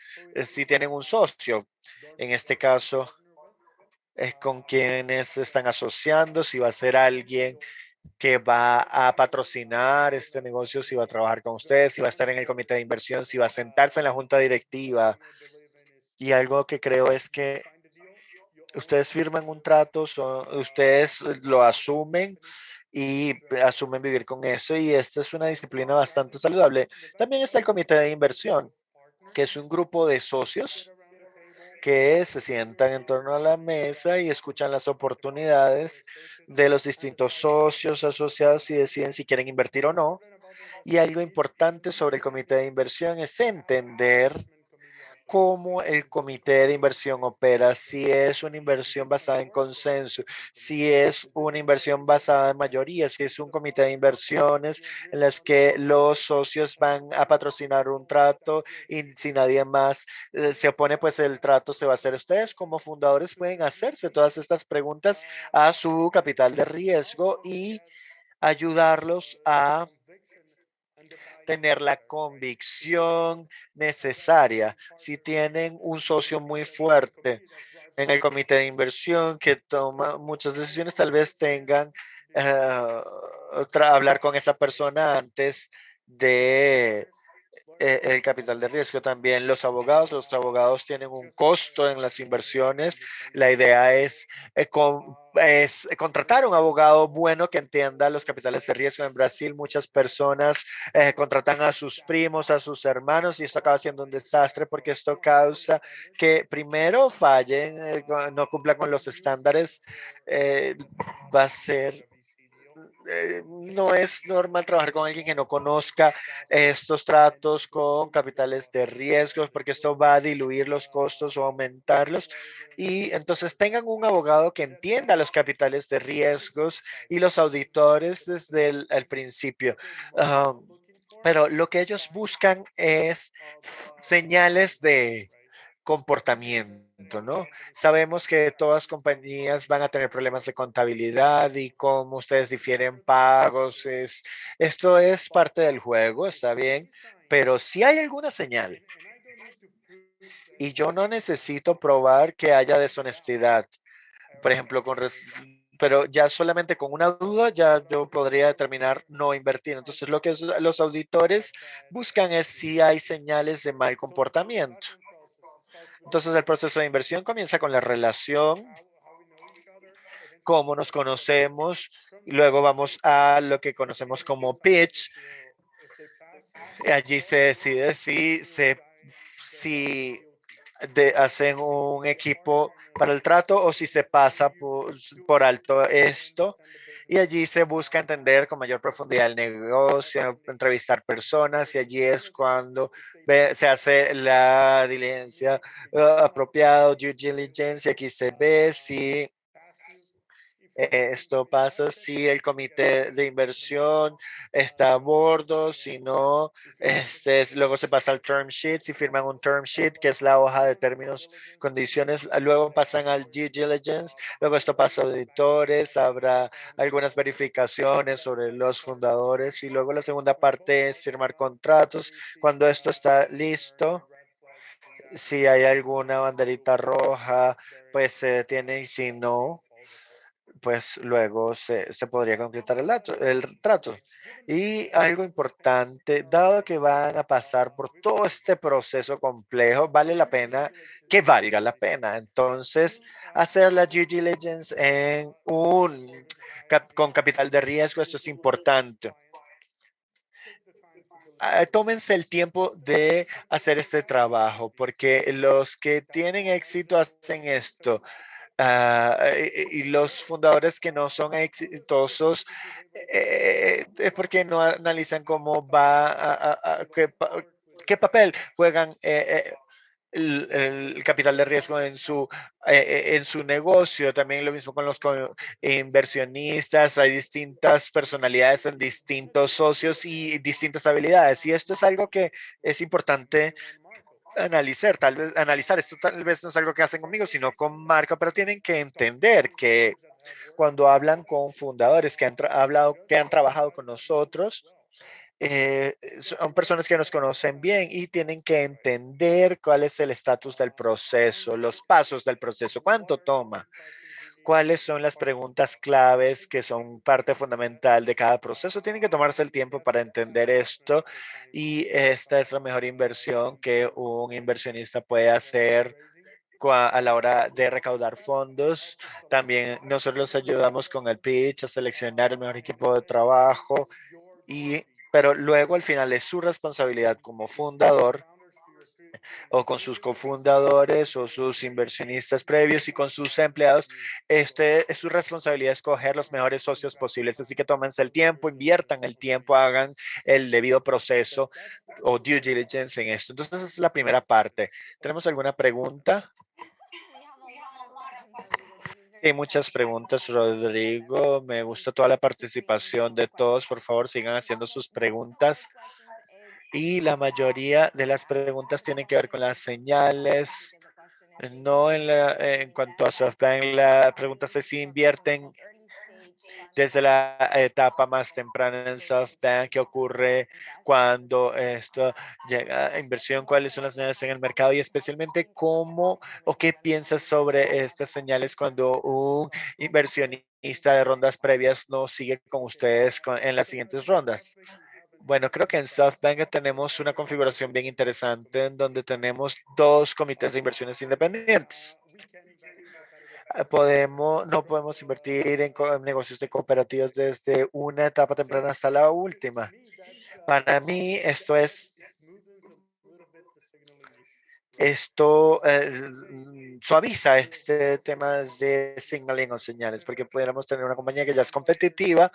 Si tienen un socio, en este caso, es con quienes se están asociando, si va a ser alguien que va a patrocinar este negocio, si va a trabajar con ustedes, si va a estar en el comité de inversión, si va a sentarse en la junta directiva. Y algo que creo es que ustedes firman un trato, ustedes lo asumen y asumen vivir con eso y esta es una disciplina bastante saludable. También está el comité de inversión, que es un grupo de socios que se sientan en torno a la mesa y escuchan las oportunidades de los distintos socios asociados y deciden si quieren invertir o no. Y algo importante sobre el comité de inversión es entender cómo el comité de inversión opera, si es una inversión basada en consenso, si es una inversión basada en mayoría, si es un comité de inversiones en las que los socios van a patrocinar un trato y si nadie más se opone, pues el trato se va a hacer. Ustedes como fundadores pueden hacerse todas estas preguntas a su capital de riesgo y ayudarlos a tener la convicción necesaria. Si tienen un socio muy fuerte en el comité de inversión que toma muchas decisiones, tal vez tengan hablar con esa persona antes de el capital de riesgo. También los abogados tienen un costo en las inversiones. La idea es contratar un abogado bueno que entienda los capitales de riesgo. En Brasil muchas personas contratan a sus primos, a sus hermanos y esto acaba siendo un desastre porque esto causa que primero fallen, no cumplan con los estándares. Va a ser no es normal trabajar con alguien que no conozca estos tratos con capitales de riesgos, porque esto va a diluir los costos o aumentarlos. Y entonces tengan un abogado que entienda los capitales de riesgos y los auditores desde el principio. Pero lo que ellos buscan es señales de comportamiento, ¿no? Sabemos que todas compañías van a tener problemas de contabilidad y cómo ustedes difieren pagos. Esto es parte del juego, está bien, pero si hay alguna señal y yo no necesito probar que haya deshonestidad, por ejemplo, pero ya solamente con una duda ya yo podría determinar no invertir. Entonces, lo que los auditores buscan es si hay señales de mal comportamiento. Entonces, el proceso de inversión comienza con la relación, cómo nos conocemos, y luego vamos a lo que conocemos como pitch. Allí se decide si hacen un equipo para el trato o si se pasa por alto esto. Y allí se busca entender con mayor profundidad el negocio, entrevistar personas y allí es cuando se hace la diligencia apropiada, due diligence. Aquí se ve si esto pasa si el comité de inversión está a bordo, si no, luego se pasa al term sheet, si firman un term sheet, que es la hoja de términos, condiciones, luego pasan al due diligence, luego esto pasa a auditores, habrá algunas verificaciones sobre los fundadores y luego la segunda parte es firmar contratos. Cuando esto está listo, si hay alguna banderita roja, pues se detiene y si no, pues luego se podría concretar el trato. Y algo importante, dado que van a pasar por todo este proceso complejo, vale la pena que valga la pena. Entonces, hacer la due diligence con capital de riesgo, esto es importante. Tómense el tiempo de hacer este trabajo, porque los que tienen éxito hacen esto. Y los fundadores que no son exitosos es porque no analizan cómo va, qué papel juegan el capital de riesgo en su negocio. También lo mismo con los inversionistas. Hay distintas personalidades en distintos socios y distintas habilidades. Y esto es algo que es importante analizar. Esto tal vez no es algo que hacen conmigo, sino con marca, pero tienen que entender que cuando hablan con fundadores que han trabajado con nosotros, son personas que nos conocen bien y tienen que entender cuál es el estatus del proceso, los pasos del proceso, cuánto toma, cuáles son las preguntas claves que son parte fundamental de cada proceso. Tienen que tomarse el tiempo para entender esto y esta es la mejor inversión que un inversionista puede hacer a la hora de recaudar fondos. También nosotros los ayudamos con el pitch, a seleccionar el mejor equipo de trabajo pero luego al final es su responsabilidad como fundador o con sus cofundadores o sus inversionistas previos y con sus empleados, es su responsabilidad escoger los mejores socios posibles. Así que tómense el tiempo, inviertan el tiempo, hagan el debido proceso o due diligence en esto. Entonces, esa es la primera parte. ¿Tenemos alguna pregunta? Sí, muchas preguntas, Rodrigo. Me gusta toda la participación de todos. Por favor, sigan haciendo sus preguntas. Y la mayoría de las preguntas tienen que ver con las señales. No en cuanto a SoftBank, la pregunta es si invierten desde la etapa más temprana en SoftBank, qué ocurre cuando esto llega a inversión, cuáles son las señales en el mercado y especialmente cómo o qué piensas sobre estas señales cuando un inversionista de rondas previas no sigue con ustedes en las siguientes rondas. Bueno, creo que en SoftBank tenemos una configuración bien interesante en donde tenemos dos comités de inversiones independientes. No podemos invertir en negocios de cooperativas desde una etapa temprana hasta la última. Para mí, esto suaviza este tema de signaling o señales, porque pudiéramos tener una compañía que ya es competitiva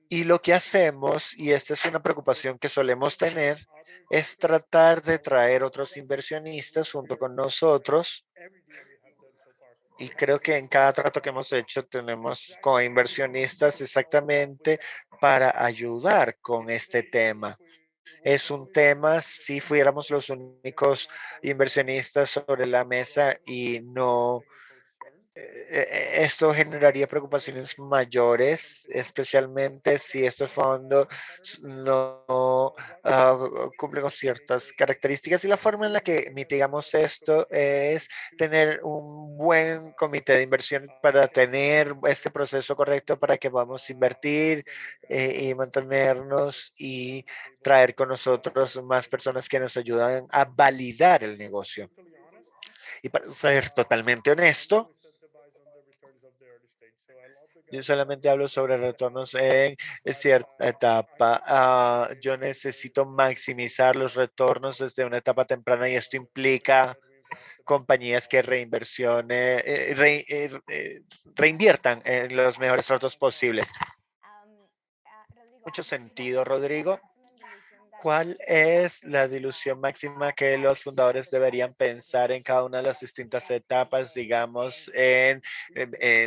y lo que hacemos, y esta es una preocupación que solemos tener, es tratar de traer otros inversionistas junto con nosotros. Y creo que en cada trato que hemos hecho tenemos con inversionistas exactamente para ayudar con este tema. Es un tema, si fuéramos los únicos inversionistas sobre la mesa y no esto generaría preocupaciones mayores, especialmente si estos fondos no cumplen con ciertas características. Y la forma en la que mitigamos esto es tener un buen comité de inversión para tener este proceso correcto para que podamos invertir y mantenernos y traer con nosotros más personas que nos ayudan a validar el negocio. Y para ser totalmente honesto, yo solamente hablo sobre retornos en cierta etapa. Yo necesito maximizar los retornos desde una etapa temprana y esto implica compañías que reinviertan en los mejores tratos posibles. Mucho sentido, Rodrigo. ¿Cuál es la dilución máxima que los fundadores deberían pensar en cada una de las distintas etapas, digamos, en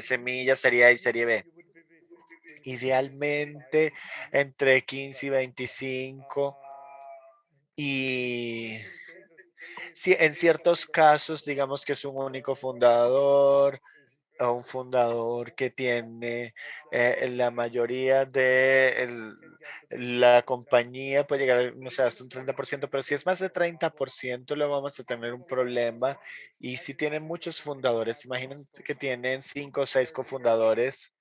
semilla, serie A y serie B? Idealmente entre 15 y 25 y si en ciertos casos digamos que es un único fundador o un fundador que tiene la mayoría de la compañía puede llegar, no sé, hasta un 30%, pero si es más de 30%, luego vamos a tener un problema. Y si tienen muchos fundadores, imagínense que tienen 5 o 6 cofundadores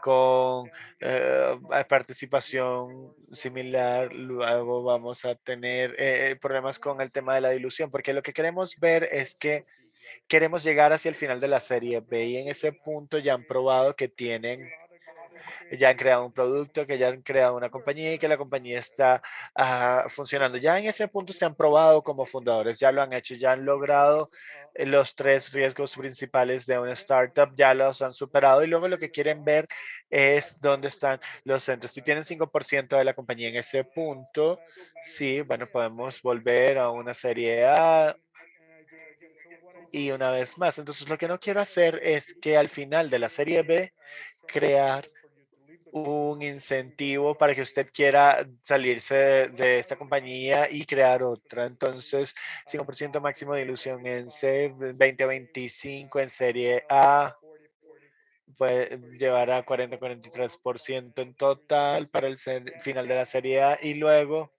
con participación similar, luego vamos a tener problemas con el tema de la dilución, porque lo que queremos ver es que queremos llegar hacia el final de la serie B y en ese punto ya han probado que ya han creado un producto, que ya han creado una compañía y que la compañía está funcionando. Ya en ese punto se han probado como fundadores, ya lo han hecho, ya han logrado los 3 riesgos principales de una startup, ya los han superado y luego lo que quieren ver es dónde están los centros. Si tienen 5% de la compañía en ese punto, sí, bueno, podemos volver a una serie A y una vez más. Entonces, lo que no quiero hacer es que al final de la serie B crear un incentivo para que usted quiera salirse de esta compañía y crear otra. Entonces, 5% máximo de ilusión en C, 20-25 en serie A, puede llevar a 40-43% en total para el final de la serie A y luego,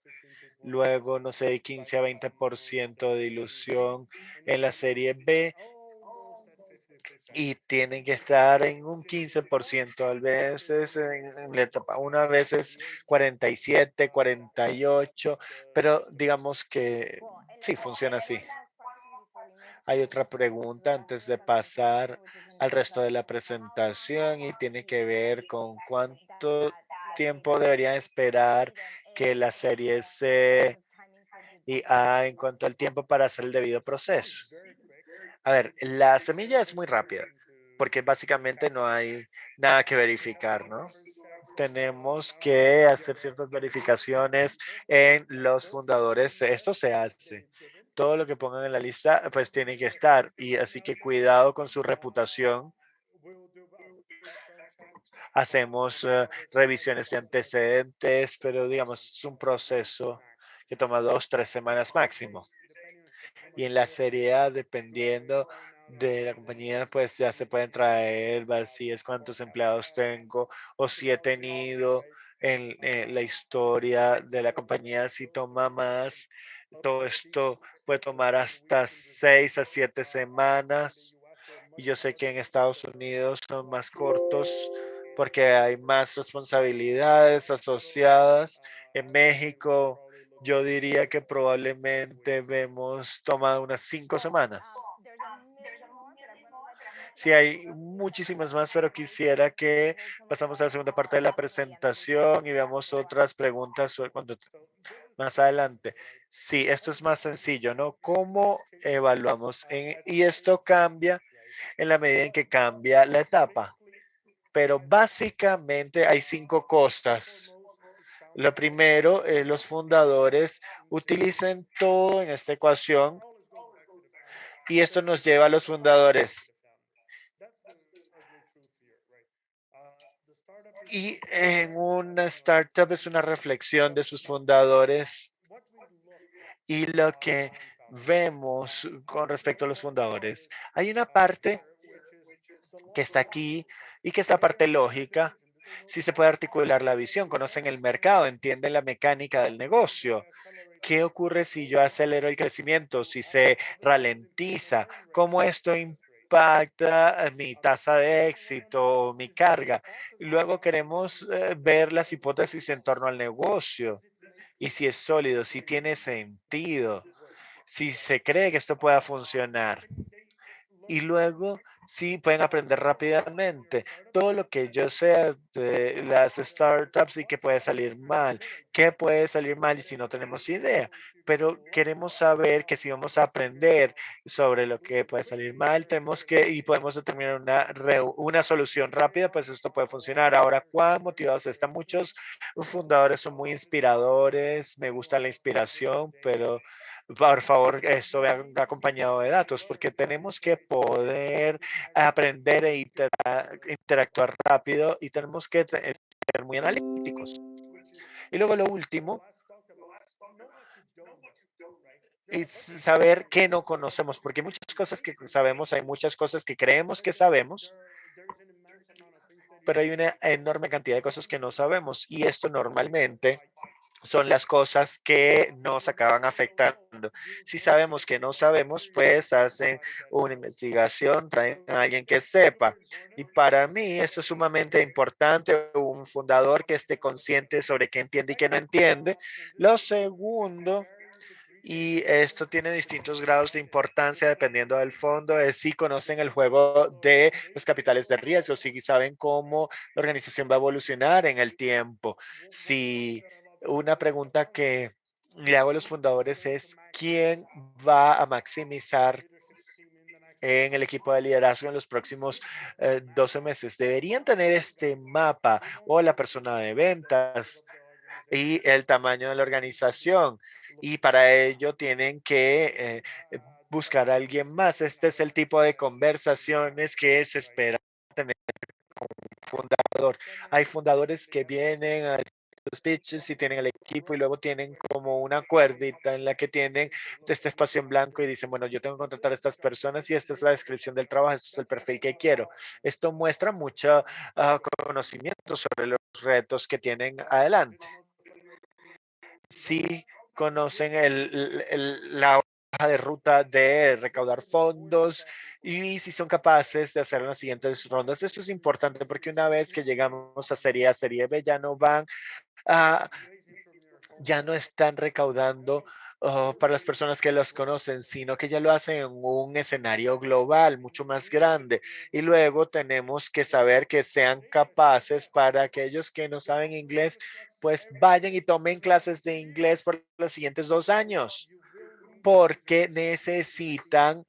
no sé, 15 a 20% de ilusión en la serie B y tienen que estar en un 15%, a veces en la etapa 1, a veces 47, 48, pero digamos que sí, funciona así. Hay otra pregunta antes de pasar al resto de la presentación y tiene que ver con cuánto tiempo deberían esperar que la serie C y en cuanto al tiempo para hacer el debido proceso. A ver, la semilla es muy rápida porque básicamente no hay nada que verificar, ¿no? Tenemos que hacer ciertas verificaciones en los fundadores. Esto se hace. Todo lo que pongan en la lista, pues tiene que estar. Y así que cuidado con su reputación. Hacemos revisiones de antecedentes, pero digamos, es un proceso que toma 2, 3 semanas máximo. Y en la serie A, dependiendo de la compañía, pues ya se pueden traer vacías cuántos empleados tengo o si he tenido en la historia de la compañía, si toma más. Todo esto puede tomar hasta 6 a 7 semanas. Y yo sé que en Estados Unidos son más cortos porque hay más responsabilidades asociadas. En México, yo diría que probablemente vemos toma unas 5 semanas. Sí, hay muchísimas más, pero quisiera que pasamos a la segunda parte de la presentación y veamos otras preguntas más adelante. Sí, esto es más sencillo, ¿no? ¿Cómo evaluamos? Y esto cambia en la medida en que cambia la etapa. Pero básicamente hay 5 cosas. Lo primero es los fundadores utilicen todo en esta ecuación y esto nos lleva a los fundadores. Y en una startup es una reflexión de sus fundadores y lo que vemos con respecto a los fundadores. Hay una parte que está aquí y que es la parte lógica. Si se puede articular la visión, conocen el mercado, entienden la mecánica del negocio. ¿Qué ocurre si yo acelero el crecimiento? Si se ralentiza, ¿cómo esto impacta mi tasa de éxito, mi carga? Y luego queremos ver las hipótesis en torno al negocio y si es sólido, si tiene sentido, si se cree que esto pueda funcionar. Y luego sí pueden aprender rápidamente todo lo que yo sé de las startups y que puede salir mal, qué puede salir mal y si no tenemos idea, pero queremos saber que si vamos a aprender sobre lo que puede salir mal, tenemos que y podemos determinar una solución rápida, pues esto puede funcionar. Ahora, ¿cuán motivados están? Muchos fundadores son muy inspiradores, me gusta la inspiración, pero por favor, esto venga acompañado de datos, porque tenemos que poder aprender e interactuar rápido y tenemos que ser muy analíticos. Y luego lo último es saber qué no conocemos, porque hay muchas cosas que sabemos, hay muchas cosas que creemos que sabemos, pero hay una enorme cantidad de cosas que no sabemos y esto normalmente son las cosas que nos acaban afectando. Si sabemos que no sabemos, pues hacen una investigación, traen a alguien que sepa. Y para mí esto es sumamente importante, un fundador que esté consciente sobre qué entiende y qué no entiende. Lo segundo, y esto tiene distintos grados de importancia dependiendo del fondo, es si conocen el juego de los capitales de riesgo, si saben cómo la organización va a evolucionar en el tiempo. Si una pregunta que le hago a los fundadores es, ¿quién va a maximizar en el equipo de liderazgo en los próximos 12 meses? Deberían tener este mapa o la persona de ventas y el tamaño de la organización. Y para ello tienen que buscar a alguien más. Este es el tipo de conversaciones que se espera tener con un fundador. Hay fundadores que vienen a los pitches y tienen el equipo y luego tienen como una cuerdita en la que tienen este espacio en blanco y dicen, bueno, yo tengo que contratar a estas personas y esta es la descripción del trabajo, este es el perfil que quiero. Esto muestra mucho conocimiento sobre los retos que tienen adelante. Si conocen la hoja de ruta de recaudar fondos y si son capaces de hacer las siguientes rondas. Esto es importante porque una vez que llegamos a Serie B ya no van a, ya no están recaudando para las personas que los conocen, sino que ya lo hacen en un escenario global, mucho más grande. Y luego tenemos que saber que sean capaces para aquellos que no saben inglés, pues vayan y tomen clases de inglés por los siguientes 2 años, porque necesitan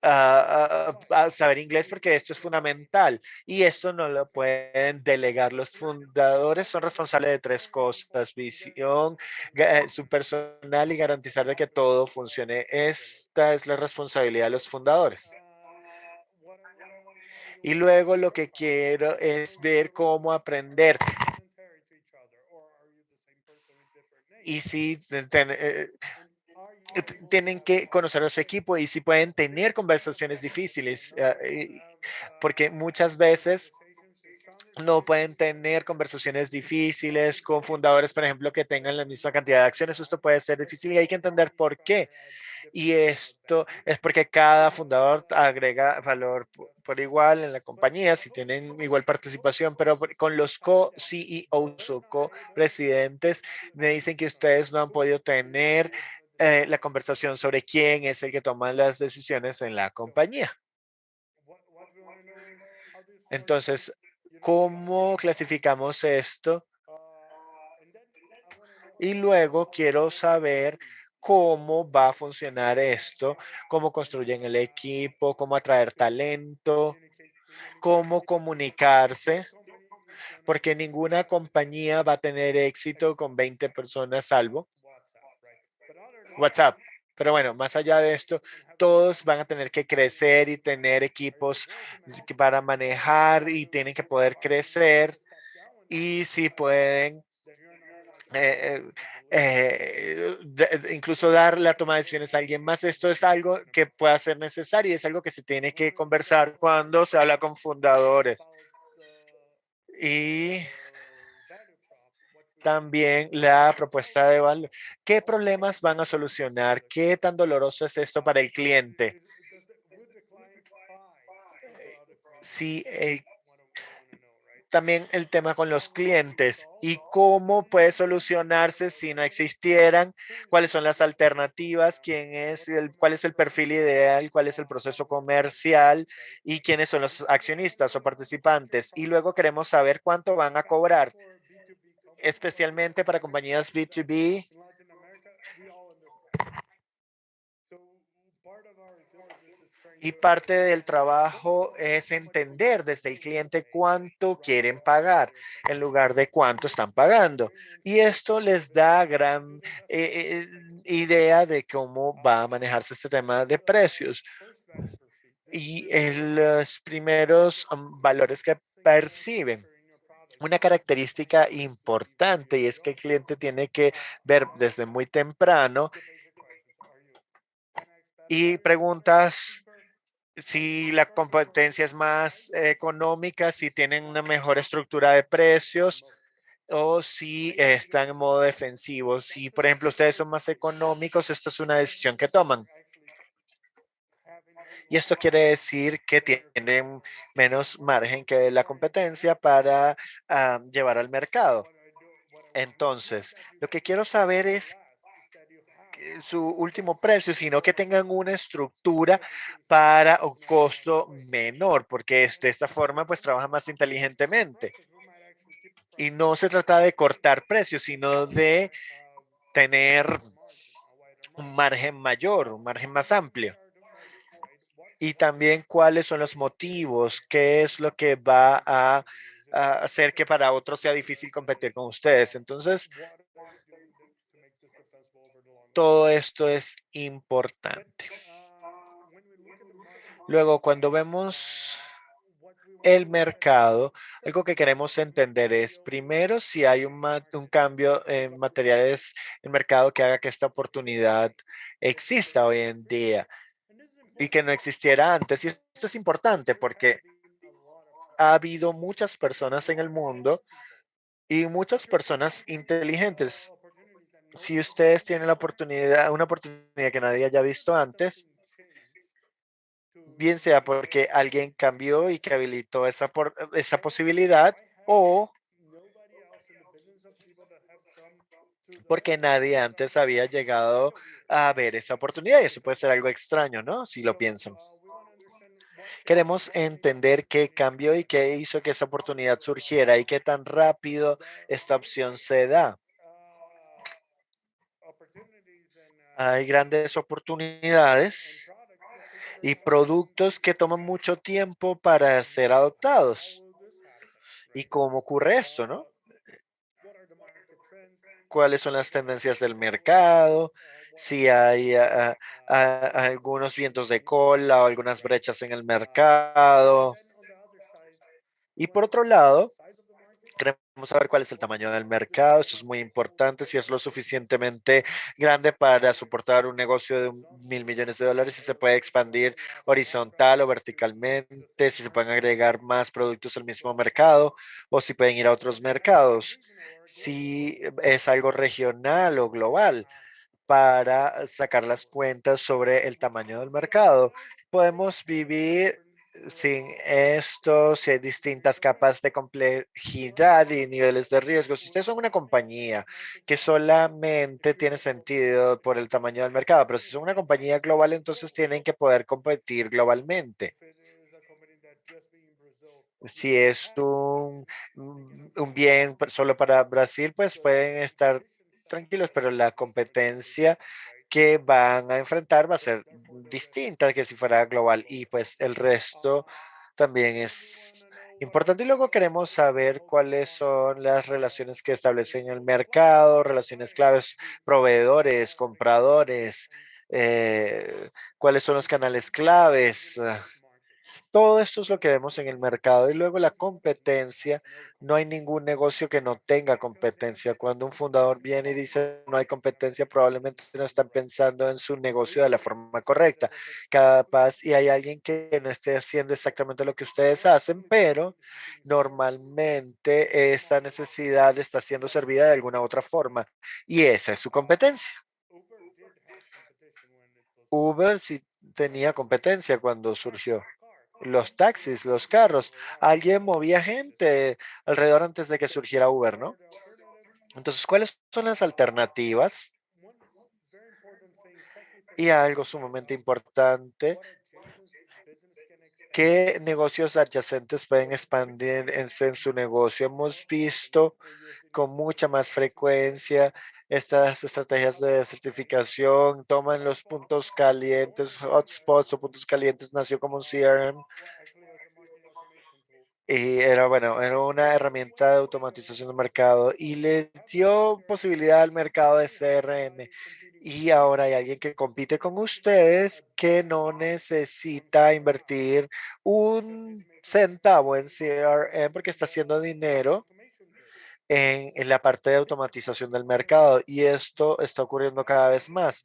a saber inglés porque esto es fundamental y esto no lo pueden delegar. Los fundadores son responsables de 3 cosas: visión, su personal y garantizar de que todo funcione. Esta es la responsabilidad de los fundadores. Y luego lo que quiero es ver cómo aprender. Y si tienen que conocer a su equipo y si pueden tener conversaciones difíciles, porque muchas veces no pueden tener conversaciones difíciles con fundadores, por ejemplo, que tengan la misma cantidad de acciones. Esto puede ser difícil y hay que entender por qué. Y esto es porque cada fundador agrega valor por igual en la compañía, si tienen igual participación, pero con los co-CEOs o co-presidentes me dicen que ustedes no han podido tener la conversación sobre quién es el que toma las decisiones en la compañía. Entonces, ¿cómo clasificamos esto? Y luego quiero saber cómo va a funcionar esto, cómo construyen el equipo, cómo atraer talento, cómo comunicarse, porque ninguna compañía va a tener éxito con 20 personas salvo WhatsApp. Pero bueno, más allá de esto, todos van a tener que crecer y tener equipos para manejar y tienen que poder crecer y si pueden incluso dar la toma de decisiones a alguien más. Esto es algo que pueda ser necesario y es algo que se tiene que conversar cuando se habla con fundadores. Y también la propuesta de valor. ¿Qué problemas van a solucionar? ¿Qué tan doloroso es esto para el cliente? Si también el tema con los clientes y cómo puede solucionarse si no existieran, cuáles son las alternativas, cuál es el perfil ideal, cuál es el proceso comercial y quiénes son los accionistas o participantes. Y luego queremos saber cuánto van a cobrar, especialmente para compañías B2B. Y parte del trabajo es entender desde el cliente cuánto quieren pagar en lugar de cuánto están pagando. Y esto les da gran idea de cómo va a manejarse este tema de precios. Y los primeros valores que perciben. Una característica importante y es que el cliente tiene que ver desde muy temprano y preguntas si la competencia es más económica, si tienen una mejor estructura de precios o si están en modo defensivo. Si, por ejemplo, ustedes son más económicos, esto es una decisión que toman. Y esto quiere decir que tienen menos margen que la competencia para llevar al mercado. Entonces, lo que quiero saber es su último precio, sino que tengan una estructura para un costo menor, porque de esta forma pues trabaja más inteligentemente. Y no se trata de cortar precios, sino de tener un margen mayor, un margen más amplio. Y también cuáles son los motivos, qué es lo que va a hacer que para otros sea difícil competir con ustedes. Entonces, todo esto es importante. Luego, cuando vemos el mercado, algo que queremos entender es, primero, si hay un cambio en materiales en mercado que haga que esta oportunidad exista hoy en día y que no existiera antes. Y esto es importante porque ha habido muchas personas en el mundo y muchas personas inteligentes. Si ustedes tienen la oportunidad, una oportunidad que nadie haya visto antes, bien sea porque alguien cambió y que habilitó esa posibilidad o porque nadie antes había llegado a ver esa oportunidad. Y eso puede ser algo extraño, ¿no? Si lo piensan. Queremos entender qué cambió y qué hizo que esa oportunidad surgiera y qué tan rápido esta opción se da. Hay grandes oportunidades y productos que toman mucho tiempo para ser adoptados. ¿Y cómo ocurre esto, no? ¿Cuáles son las tendencias del mercado? Si hay algunos vientos de cola o algunas brechas en el mercado. Y por otro lado, queremos saber cuál es el tamaño del mercado. Esto es muy importante. Si es lo suficientemente grande para soportar un negocio de 1.000 millones de dólares, si se puede expandir horizontal o verticalmente, si se pueden agregar más productos al mismo mercado o si pueden ir a otros mercados. Si es algo regional o global para sacar las cuentas sobre el tamaño del mercado. Podemos vivir sin esto, si hay distintas capas de complejidad y niveles de riesgo. Si ustedes son una compañía que solamente tiene sentido por el tamaño del mercado, pero si son una compañía global, entonces tienen que poder competir globalmente. Si es un bien solo para Brasil, pues pueden estar tranquilos, pero la competencia que van a enfrentar va a ser distinta que si fuera global y pues el resto también es importante. Y luego queremos saber cuáles son las relaciones que establecen el mercado, relaciones claves, proveedores, compradores, cuáles son los canales claves. Todo esto es lo que vemos en el mercado y luego la competencia. No hay ningún negocio que no tenga competencia. Cuando un fundador viene y dice no hay competencia, probablemente no están pensando en su negocio de la forma correcta. Capaz y hay alguien que no esté haciendo exactamente lo que ustedes hacen, pero normalmente esta necesidad está siendo servida de alguna otra forma y esa es su competencia. Uber sí tenía competencia cuando surgió. Los taxis, los carros, alguien movía gente alrededor antes de que surgiera Uber, ¿no? Entonces, ¿cuáles son las alternativas? Y algo sumamente importante, ¿qué negocios adyacentes pueden expandir en su negocio? Hemos visto con mucha más frecuencia estas estrategias de certificación, toman los puntos calientes, hotspots o puntos calientes, nació como un CRM. Y era, bueno, era una herramienta de automatización del mercado y le dio posibilidad al mercado de CRM. Y ahora hay alguien que compite con ustedes que no necesita invertir un centavo en CRM porque está haciendo dinero en la parte de automatización del mercado. Y esto está ocurriendo cada vez más.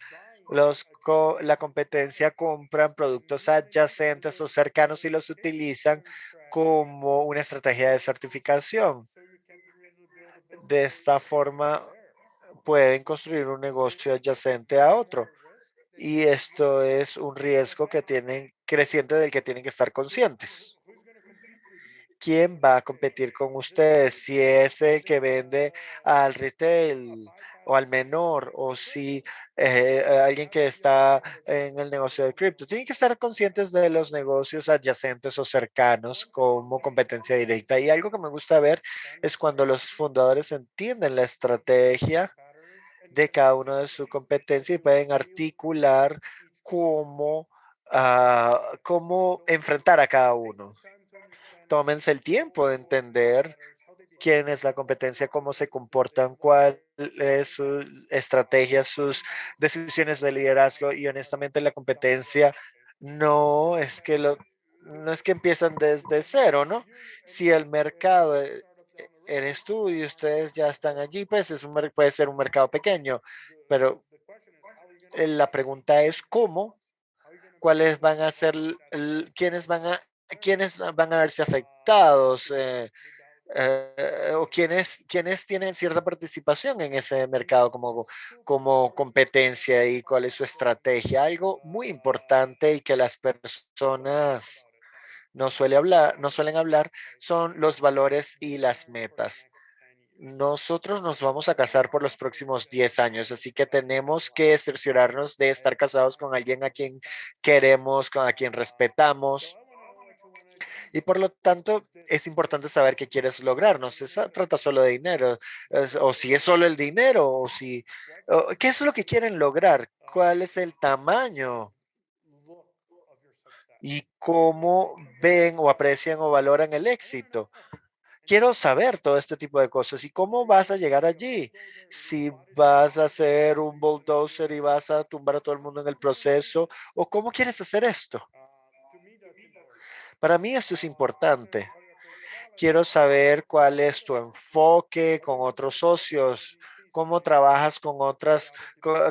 La competencia compran productos adyacentes o cercanos y los utilizan como una estrategia de certificación. De esta forma pueden construir un negocio adyacente a otro. Y esto es un riesgo que tienen creciente del que tienen que estar conscientes. ¿Quién va a competir con ustedes? Si es el que vende al retail o al menor, o si alguien que está en el negocio de cripto. Tienen que estar conscientes de los negocios adyacentes o cercanos como competencia directa. Y algo que me gusta ver es cuando los fundadores entienden la estrategia de cada uno de su competencia y pueden articular cómo, cómo enfrentar a cada uno. Tómense el tiempo de entender quién es la competencia, cómo se comportan, cuál es su estrategia, sus decisiones de liderazgo y honestamente la competencia no es que no es que empiezan desde cero, ¿no? Si el mercado eres tú y ustedes ya están allí, pues puede ser un mercado pequeño, pero la pregunta es cómo, cuáles van a ser, quiénes van a verse afectados. O quienes tienen cierta participación en ese mercado como competencia y cuál es su estrategia. Algo muy importante y que las personas no suelen hablar son los valores y las metas. Nosotros nos vamos a casar por los próximos 10 años, así que tenemos que cerciorarnos de estar casados con alguien a quien queremos, con a quien respetamos Y por lo tanto, es importante saber qué quieres lograr. No se trata solo de dinero, o si es solo el dinero, qué es lo que quieren lograr, cuál es el tamaño y cómo ven o aprecian o valoran el éxito. Quiero saber todo este tipo de cosas y cómo vas a llegar allí. Si vas a hacer un bulldozer y vas a tumbar a todo el mundo en el proceso, o cómo quieres hacer esto. Para mí esto es importante. Quiero saber cuál es tu enfoque con otros socios, cómo trabajas con otras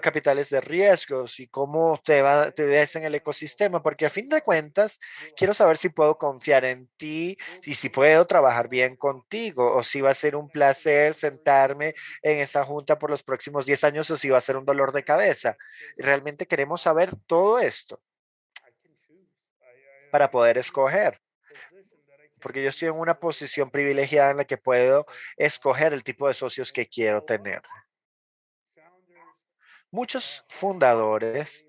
capitales de riesgos y cómo te ves en el ecosistema, porque a fin de cuentas quiero saber si puedo confiar en ti y si puedo trabajar bien contigo o si va a ser un placer sentarme en esa junta por los próximos 10 años o si va a ser un dolor de cabeza. Realmente queremos saber todo esto para poder escoger, porque yo estoy en una posición privilegiada en la que puedo escoger el tipo de socios que quiero tener. Muchos fundadores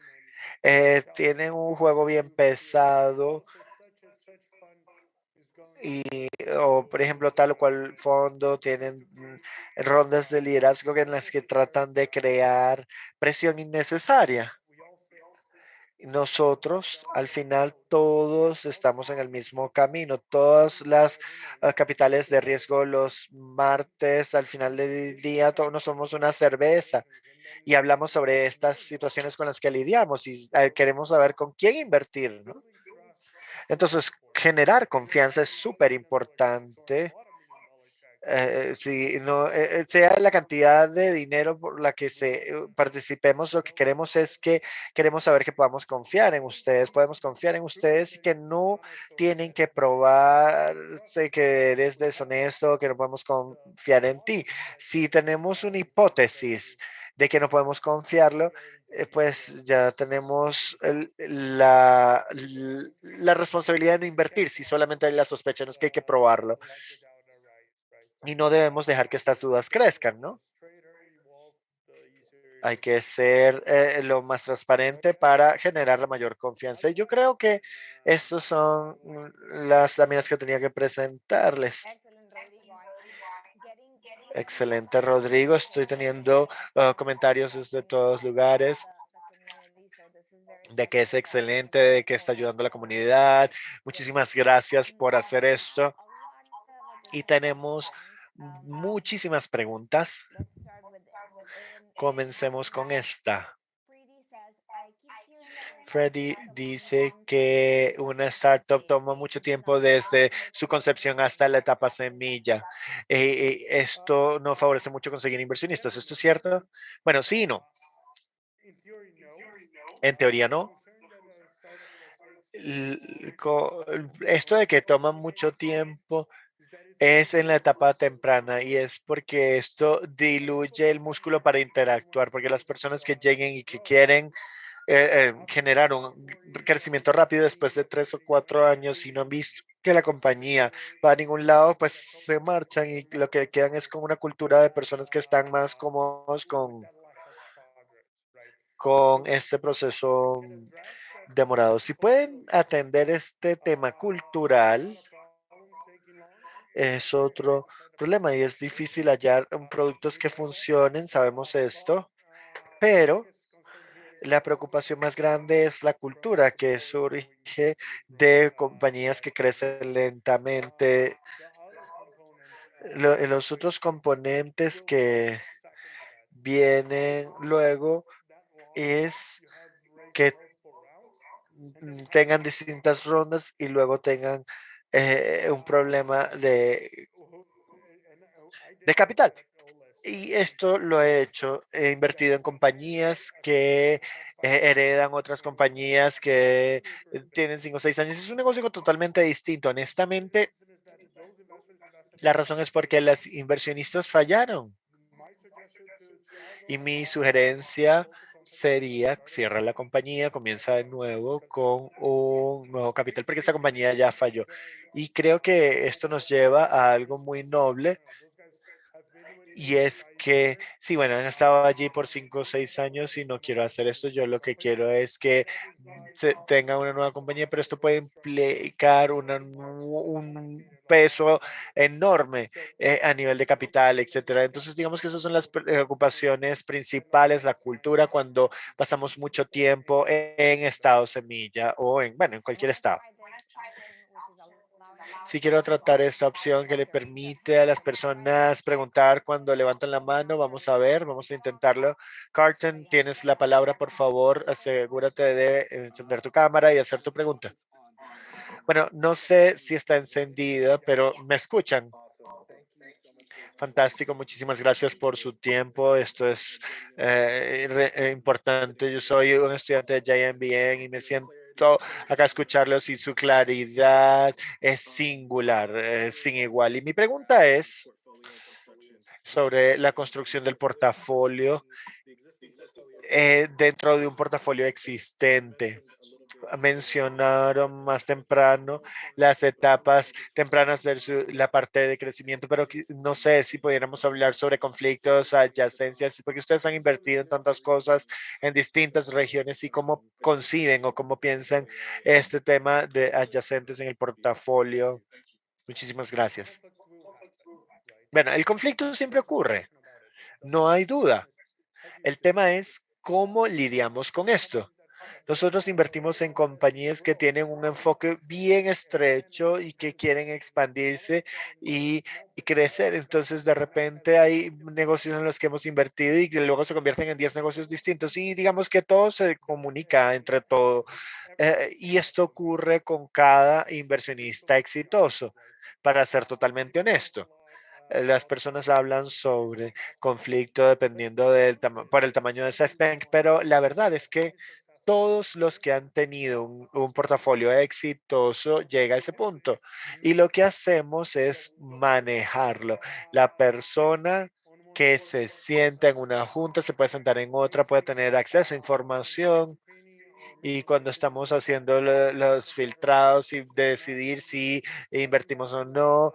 tienen un juego bien pesado o, por ejemplo, tal o cual fondo tienen rondas de liderazgo en las que tratan de crear presión innecesaria. Nosotros, al final, todos estamos en el mismo camino. Todas las capitales de riesgo los martes, al final del día, todos nos somos una cerveza y hablamos sobre estas situaciones con las que lidiamos y queremos saber con quién invertir, ¿no? Entonces, generar confianza es súper importante. Si no, sea la cantidad de dinero por la que participemos, lo que queremos es que queremos saber que podamos confiar en ustedes, podemos confiar en ustedes y que no tienen que probarse que eres deshonesto, que no podemos confiar en ti. Si tenemos una hipótesis de que no podemos confiarlo, pues ya tenemos la responsabilidad de no invertir. Si solamente hay la sospecha, no es que hay que probarlo y no debemos dejar que estas dudas crezcan, ¿no? Hay que ser lo más transparente para generar la mayor confianza. Y yo creo que esas son las láminas que tenía que presentarles. Excelente, Rodrigo. Estoy teniendo comentarios desde todos lugares de que es excelente, de que está ayudando a la comunidad. Muchísimas gracias por hacer esto. Y tenemos muchísimas preguntas. Comencemos con esta. Freddy dice que una startup toma mucho tiempo desde su concepción hasta la etapa semilla. Esto no favorece mucho conseguir inversionistas. ¿Esto es cierto? Bueno, sí y no. En teoría no. Esto de que toma mucho tiempo es en la etapa temprana y es porque esto diluye el músculo para interactuar, porque las personas que lleguen y que quieren generar un crecimiento rápido después de 3 o 4 años y no han visto que la compañía va a ningún lado, pues se marchan y lo que quedan es con una cultura de personas que están más cómodos con este proceso demorado. Si pueden atender este tema cultural, es otro problema y es difícil hallar productos que funcionen, sabemos esto, pero la preocupación más grande es la cultura que surge de compañías que crecen lentamente. Los otros componentes que vienen luego es que tengan distintas rondas y luego tengan un problema de capital. Y esto lo he hecho, he invertido en compañías que heredan otras compañías que tienen 5 o 6 años. Es un negocio totalmente distinto. Honestamente, la razón es porque las inversionistas fallaron. Y mi sugerencia sería cierra la compañía, comienza de nuevo con un nuevo capital, porque esa compañía ya falló. Y creo que esto nos lleva a algo muy noble Y es que, sí, bueno, han estado allí por 5 o 6 años y no quiero hacer esto. Yo lo que quiero es que se tenga una nueva compañía, pero esto puede implicar un peso enorme a nivel de capital, etcétera. Entonces, digamos que esas son las preocupaciones principales, la cultura, cuando pasamos mucho tiempo en estado semilla o en, bueno, en cualquier estado. Si quiero tratar esta opción que le permite a las personas preguntar cuando levantan la mano, vamos a ver, vamos a intentarlo. Carton, tienes la palabra, por favor. Asegúrate de encender tu cámara y hacer tu pregunta. Bueno, no sé si está encendida, pero ¿me escuchan? Fantástico, muchísimas gracias por su tiempo. Esto es importante. Yo soy un estudiante de JMBN y me siento acá a escucharlos y su claridad es singular, sin igual. Y mi pregunta es sobre la construcción del portafolio dentro de un portafolio existente. Mencionaron más temprano las etapas tempranas versus la parte de crecimiento, pero no sé si pudiéramos hablar sobre conflictos, adyacencias, porque ustedes han invertido en tantas cosas en distintas regiones y cómo conciben o cómo piensan este tema de adyacentes en el portafolio. Muchísimas gracias. Bueno, el conflicto siempre ocurre, no hay duda. El tema es cómo lidiamos con esto. Nosotros invertimos en compañías que tienen un enfoque bien estrecho y que quieren expandirse y crecer. Entonces, de repente hay negocios en los que hemos invertido y que luego se convierten en 10 negocios distintos. Y digamos que todo se comunica entre todo. Y esto ocurre con cada inversionista exitoso, para ser totalmente honesto. Las personas hablan sobre conflicto dependiendo por el tamaño de SoftBank, pero la verdad es que todos los que han tenido un portafolio exitoso llega a ese punto. Y lo que hacemos es manejarlo. La persona que se sienta en una junta se puede sentar en otra, puede tener acceso a información y cuando estamos haciendo los filtrados y decidir si invertimos o no,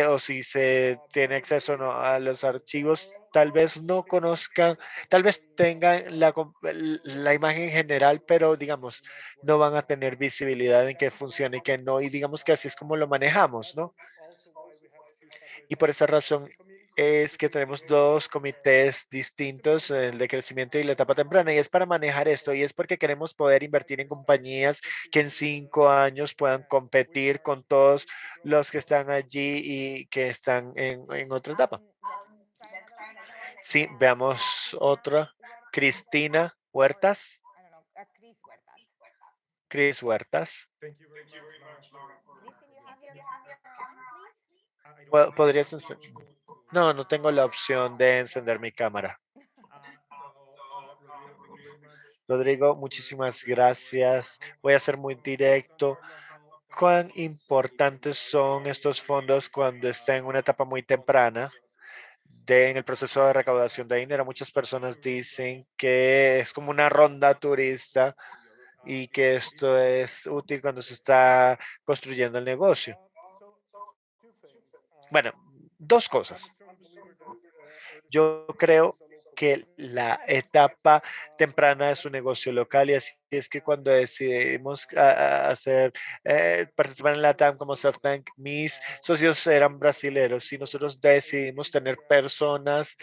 o si se tiene acceso o no a los archivos, tal vez no conozcan, tal vez tengan la imagen general, pero digamos, no van a tener visibilidad en qué funciona y qué no, y digamos que así es como lo manejamos, ¿no? Y por esa razón es que tenemos dos comités distintos, el de crecimiento y la etapa temprana, y es para manejar esto, y es porque queremos poder invertir en compañías que en 5 años puedan competir con todos los que están allí y que están en otra etapa. Sí, veamos otra. Cristina Huertas. Cris Huertas. ¿Podrías encender? No, no tengo la opción de encender mi cámara. Rodrigo, muchísimas gracias. Voy a ser muy directo. ¿Cuán importantes son estos fondos cuando está en una etapa muy temprana en el proceso de recaudación de dinero? Muchas personas dicen que es como una ronda turista y que esto es útil cuando se está construyendo el negocio. Bueno, dos cosas. Yo creo que la etapa temprana de su negocio local y así es que cuando decidimos hacer, participar en la TAM como SoftBank, mis socios eran brasileros y nosotros decidimos tener personas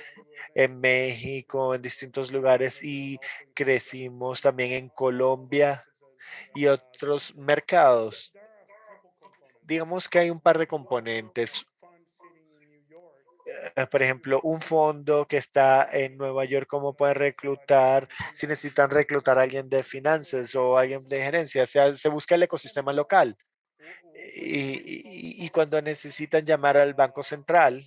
en México, en distintos lugares y crecimos también en Colombia y otros mercados. Digamos que hay un par de componentes. Por ejemplo, un fondo que está en Nueva York, ¿cómo pueden reclutar? Si necesitan reclutar a alguien de finanzas o alguien de gerencia, se busca el ecosistema local. Y cuando necesitan llamar al Banco Central,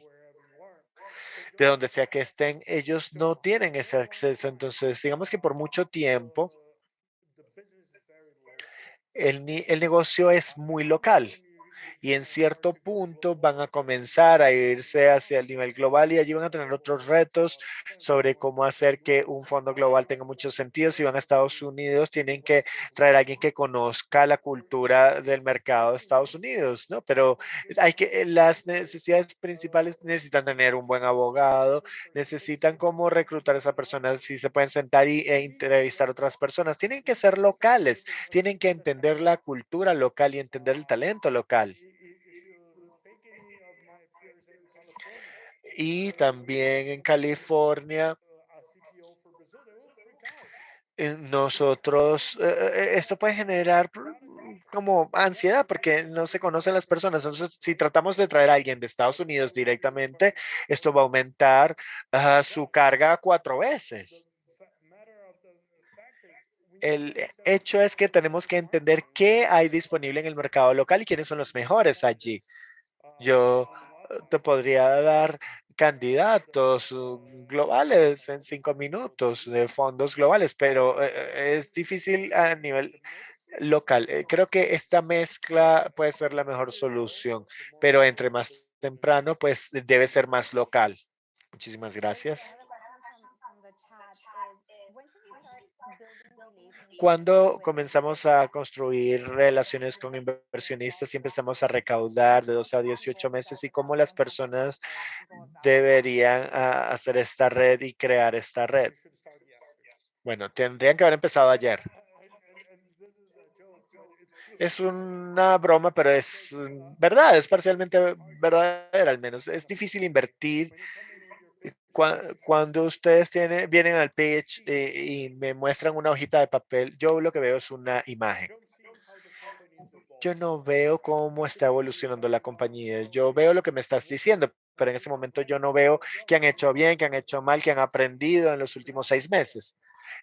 de donde sea que estén, ellos no tienen ese acceso. Entonces, digamos que por mucho tiempo, el negocio es muy local y en cierto punto van a comenzar a irse hacia el nivel global y allí van a tener otros retos sobre cómo hacer que un fondo global tenga muchos sentidos. Si van a Estados Unidos, tienen que traer a alguien que conozca la cultura del mercado de Estados Unidos, ¿no? Pero las necesidades principales necesitan tener un buen abogado, necesitan cómo reclutar a esa persona, si se pueden sentar e entrevistar a otras personas. Tienen que ser locales, tienen que entender la cultura local y entender el talento local. Y también en California, esto puede generar como ansiedad porque no se conocen las personas. Entonces, si tratamos de traer a alguien de Estados Unidos directamente, esto va a aumentar su carga 4 veces. El hecho es que tenemos que entender qué hay disponible en el mercado local y quiénes son los mejores allí. Yo te podría dar candidatos globales en 5 minutos de fondos globales, pero es difícil a nivel local. Creo que esta mezcla puede ser la mejor solución, pero entre más temprano, pues debe ser más local. Muchísimas gracias. Cuando comenzamos a construir relaciones con inversionistas y empezamos a recaudar de 12 a 18 meses y cómo las personas deberían hacer esta red y crear esta red. Bueno, tendrían que haber empezado ayer. Es una broma, pero es verdad, es parcialmente verdadera al menos. Es difícil invertir cuando ustedes vienen al pitch y me muestran una hojita de papel. Yo lo que veo es una imagen. Yo no veo cómo está evolucionando la compañía. Yo veo lo que me estás diciendo, pero en ese momento yo no veo qué han hecho bien, qué han hecho mal, qué han aprendido en los últimos 6 meses.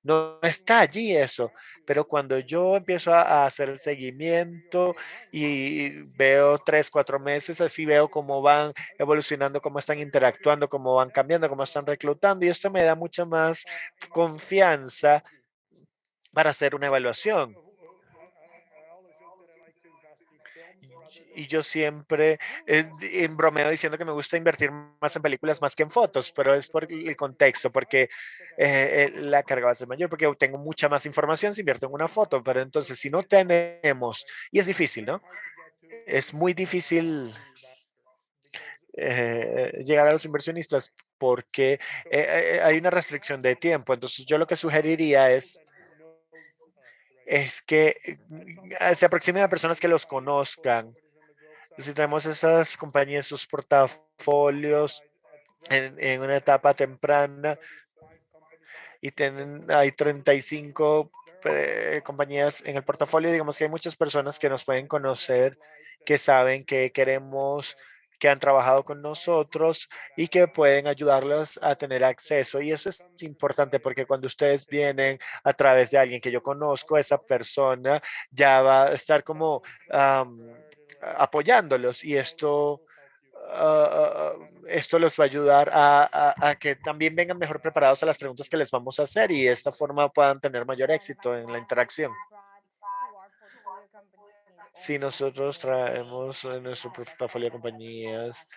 No está allí eso, pero cuando yo empiezo a hacer el seguimiento y veo 3, 4 meses, así veo cómo van evolucionando, cómo están interactuando, cómo van cambiando, cómo están reclutando y esto me da mucha más confianza para hacer una evaluación. Y yo siempre en bromeo diciendo que me gusta invertir más en películas más que en fotos, pero es por el contexto, porque la carga va a ser mayor, porque tengo mucha más información si invierto en una foto, pero entonces si no tenemos, y es difícil, ¿no? Es muy difícil llegar a los inversionistas porque hay una restricción de tiempo, entonces yo lo que sugeriría es que se aproximen a personas que los conozcan. Si tenemos esas compañías, sus portafolios en una etapa temprana y hay 35 compañías en el portafolio, digamos que hay muchas personas que nos pueden conocer, que saben que queremos, que han trabajado con nosotros y que pueden ayudarlos a tener acceso. Y eso es importante porque cuando ustedes vienen a través de alguien que yo conozco, esa persona ya va a estar como apoyándolos y esto los va a ayudar a que también vengan mejor preparados a las preguntas que les vamos a hacer y de esta forma puedan tener mayor éxito en la interacción. Si nosotros traemos en nuestro portafolio de compañías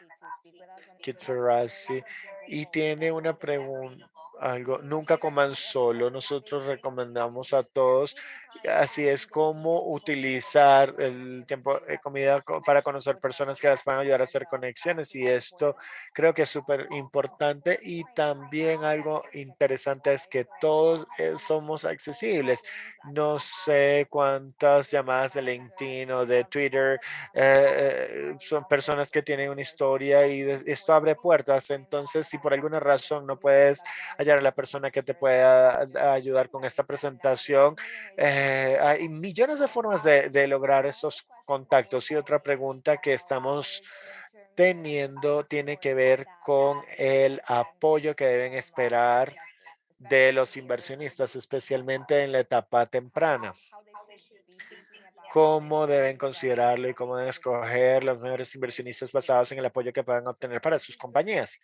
Kit Ferrazzi y tiene una pregunta, algo, nunca coman solo. Nosotros recomendamos a todos, así es como utilizar el tiempo de comida para conocer personas que las van a ayudar a hacer conexiones y esto creo que es súper importante y también algo interesante es que todos somos accesibles. No sé cuántas llamadas de LinkedIn o de Twitter son personas que tienen una historia y esto abre puertas. Entonces, si por alguna razón no puedes hallar a la persona que te pueda ayudar con esta presentación, hay millones de formas de lograr esos contactos. Y otra pregunta que estamos teniendo tiene que ver con el apoyo que deben esperar de los inversionistas, especialmente en la etapa temprana. Cómo deben considerarlo y cómo deben escoger los mejores inversionistas basados en el apoyo que puedan obtener para sus compañías.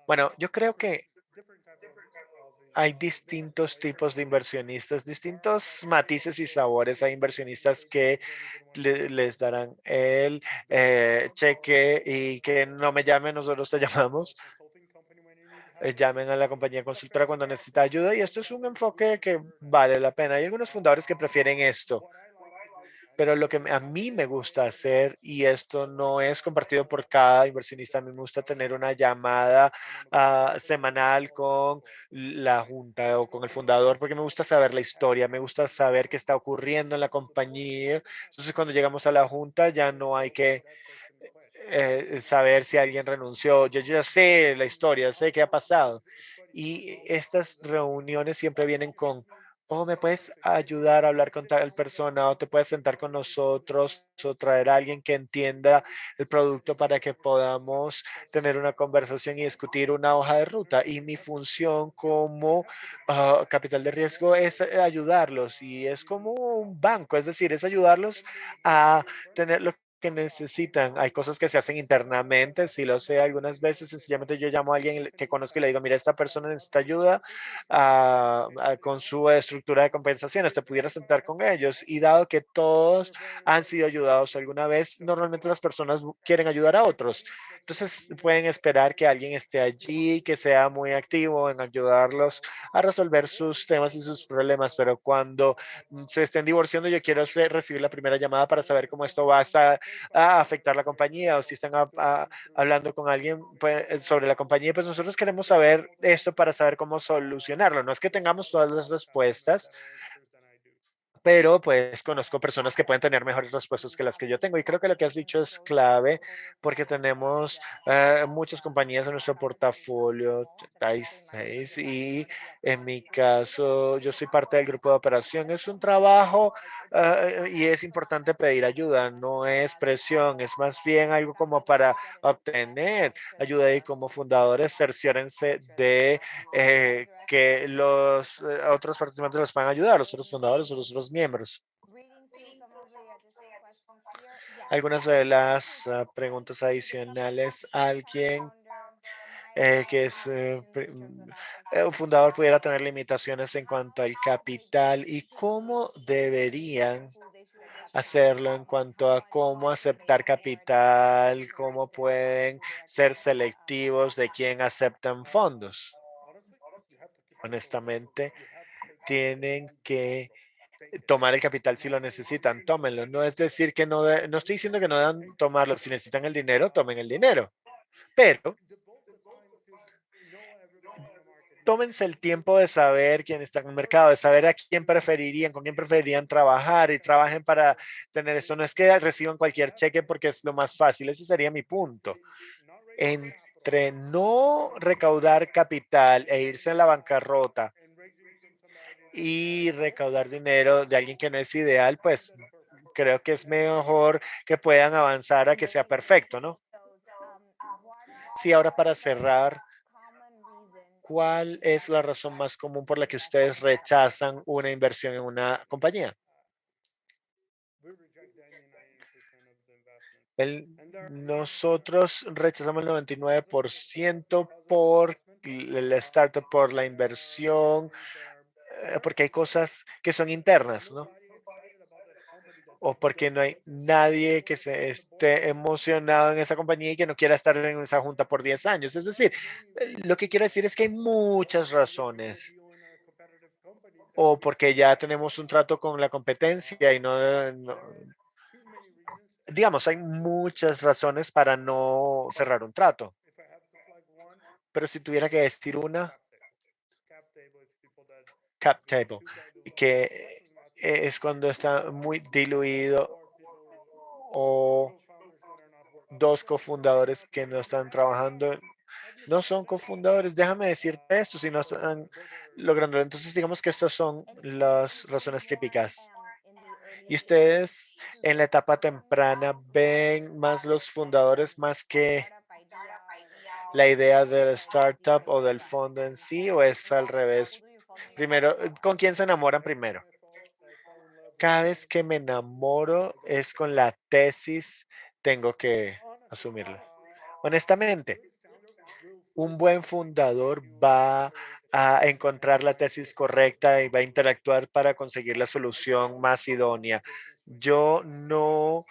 Bueno, yo creo que hay distintos tipos de inversionistas, distintos matices y sabores. Hay inversionistas que les darán el cheque y que no me llamen, nosotros te llamamos. Llamen a la compañía consultora cuando necesita ayuda y esto es un enfoque que vale la pena. Hay algunos fundadores que prefieren esto, pero lo que a mí me gusta hacer, y esto no es compartido por cada inversionista, a mí me gusta tener una llamada semanal con la junta o con el fundador, porque me gusta saber la historia, me gusta saber qué está ocurriendo en la compañía. Entonces, cuando llegamos a la junta, ya no hay que saber si alguien renunció. Yo ya sé la historia, sé qué ha pasado. Y estas reuniones siempre vienen con, oh, me puedes ayudar a hablar con tal persona o te puedes sentar con nosotros o traer a alguien que entienda el producto para que podamos tener una conversación y discutir una hoja de ruta. Y mi función como capital de riesgo es ayudarlos y es como un banco, es decir, es ayudarlos a tener lo que necesitan. Hay cosas que se hacen internamente, sí lo sé, algunas veces sencillamente yo llamo a alguien que conozco y le digo, mira, esta persona necesita ayuda con su estructura de compensaciones, te pudieras sentar con ellos y dado que todos han sido ayudados alguna vez, normalmente las personas quieren ayudar a otros. Entonces pueden esperar que alguien esté allí, que sea muy activo en ayudarlos a resolver sus temas y sus problemas, pero cuando se estén divorciando, yo quiero recibir la primera llamada para saber cómo esto va a afectar la compañía o si están hablando con alguien pues, sobre la compañía, pues nosotros queremos saber esto para saber cómo solucionarlo. No es que tengamos todas las respuestas, pero pues conozco personas que pueden tener mejores respuestas que las que yo tengo y creo que lo que has dicho es clave porque tenemos muchas compañías en nuestro portafolio, hay 6 y en mi caso yo soy parte del grupo de operación. Es un trabajo y es importante pedir ayuda, no es presión, es más bien algo como para obtener ayuda y como fundadores cerciórense de que los otros participantes los puedan ayudar, los otros fundadores o los otros miembros. Algunas de las preguntas adicionales, alguien que es un fundador pudiera tener limitaciones en cuanto al capital y cómo deberían hacerlo en cuanto a cómo aceptar capital, cómo pueden ser selectivos de quién aceptan fondos. Honestamente, tienen que tomar el capital si lo necesitan, tómenlo. No es decir que no, no estoy diciendo que no deban tomarlo. Si necesitan el dinero, tomen el dinero. Pero tómense el tiempo de saber quién está en el mercado, de saber a quién preferirían, con quién preferirían trabajar y trabajen para tener eso. No es que reciban cualquier cheque porque es lo más fácil. Ese sería mi punto. Entre no recaudar capital e irse a la bancarrota y recaudar dinero de alguien que no es ideal, pues creo que es mejor que puedan avanzar a que sea perfecto, ¿no? Sí, ahora para cerrar, ¿cuál es la razón más común por la que ustedes rechazan una inversión en una compañía? Nosotros rechazamos el 99% por el startup, por la inversión, porque hay cosas que son internas, ¿no? O porque no hay nadie que se esté emocionado en esa compañía y que no quiera estar en esa junta por 10 años. Es decir, lo que quiero decir es que hay muchas razones. O porque ya tenemos un trato con la competencia y digamos, hay muchas razones para no cerrar un trato. Pero si tuviera que decir una, cap table, que es cuando está muy diluido o dos cofundadores que no están trabajando, no son cofundadores, déjame decirte esto, si no están logrando. Entonces, digamos que estas son las razones típicas. Y ustedes en la etapa temprana ven más los fundadores más que la idea del startup o del fondo en sí, o es al revés. Primero, ¿con quién se enamoran primero? Cada vez que me enamoro es con la tesis, tengo que asumirla. Honestamente, un buen fundador va a encontrar la tesis correcta y va a interactuar para conseguir la solución más idónea. Yo no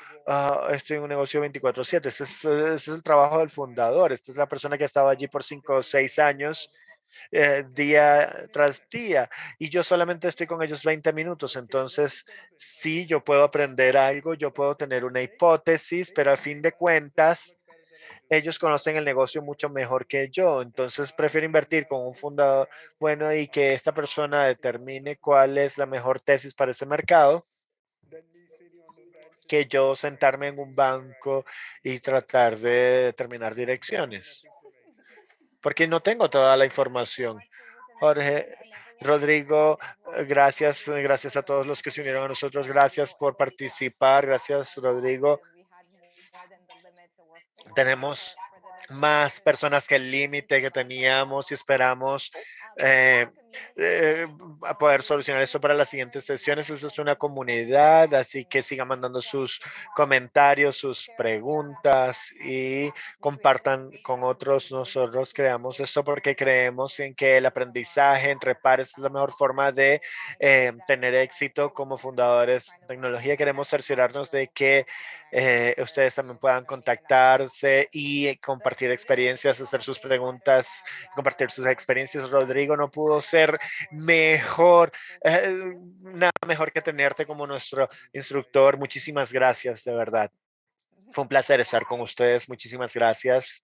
estoy en un negocio 24/7. Ese es el trabajo del fundador. Esta es la persona que estaba allí por 5 o 6 años, día tras día, y yo solamente estoy con ellos 20 minutos. Entonces, sí, yo puedo aprender algo, yo puedo tener una hipótesis, pero a fin de cuentas, ellos conocen el negocio mucho mejor que yo. Entonces, prefiero invertir con un fundador bueno y que esta persona determine cuál es la mejor tesis para ese mercado, que yo sentarme en un banco y tratar de determinar direcciones, porque no tengo toda la información. Jorge, Rodrigo, gracias a todos los que se unieron a nosotros, gracias por participar, gracias Rodrigo. Tenemos más personas que el límite que teníamos y esperamos eh, a poder solucionar esto para las siguientes sesiones. Esto es una comunidad, así que sigan mandando sus comentarios, sus preguntas y compartan con otros. Nosotros creamos esto porque creemos en que el aprendizaje entre pares es la mejor forma de tener éxito como fundadores de tecnología. Queremos cerciorarnos de que ustedes también puedan contactarse y compartir experiencias, hacer sus preguntas, compartir sus experiencias. Rodrigo, no pudo ser mejor, nada mejor que tenerte como nuestro instructor. Muchísimas gracias, de verdad. Fue un placer estar con ustedes. Muchísimas gracias.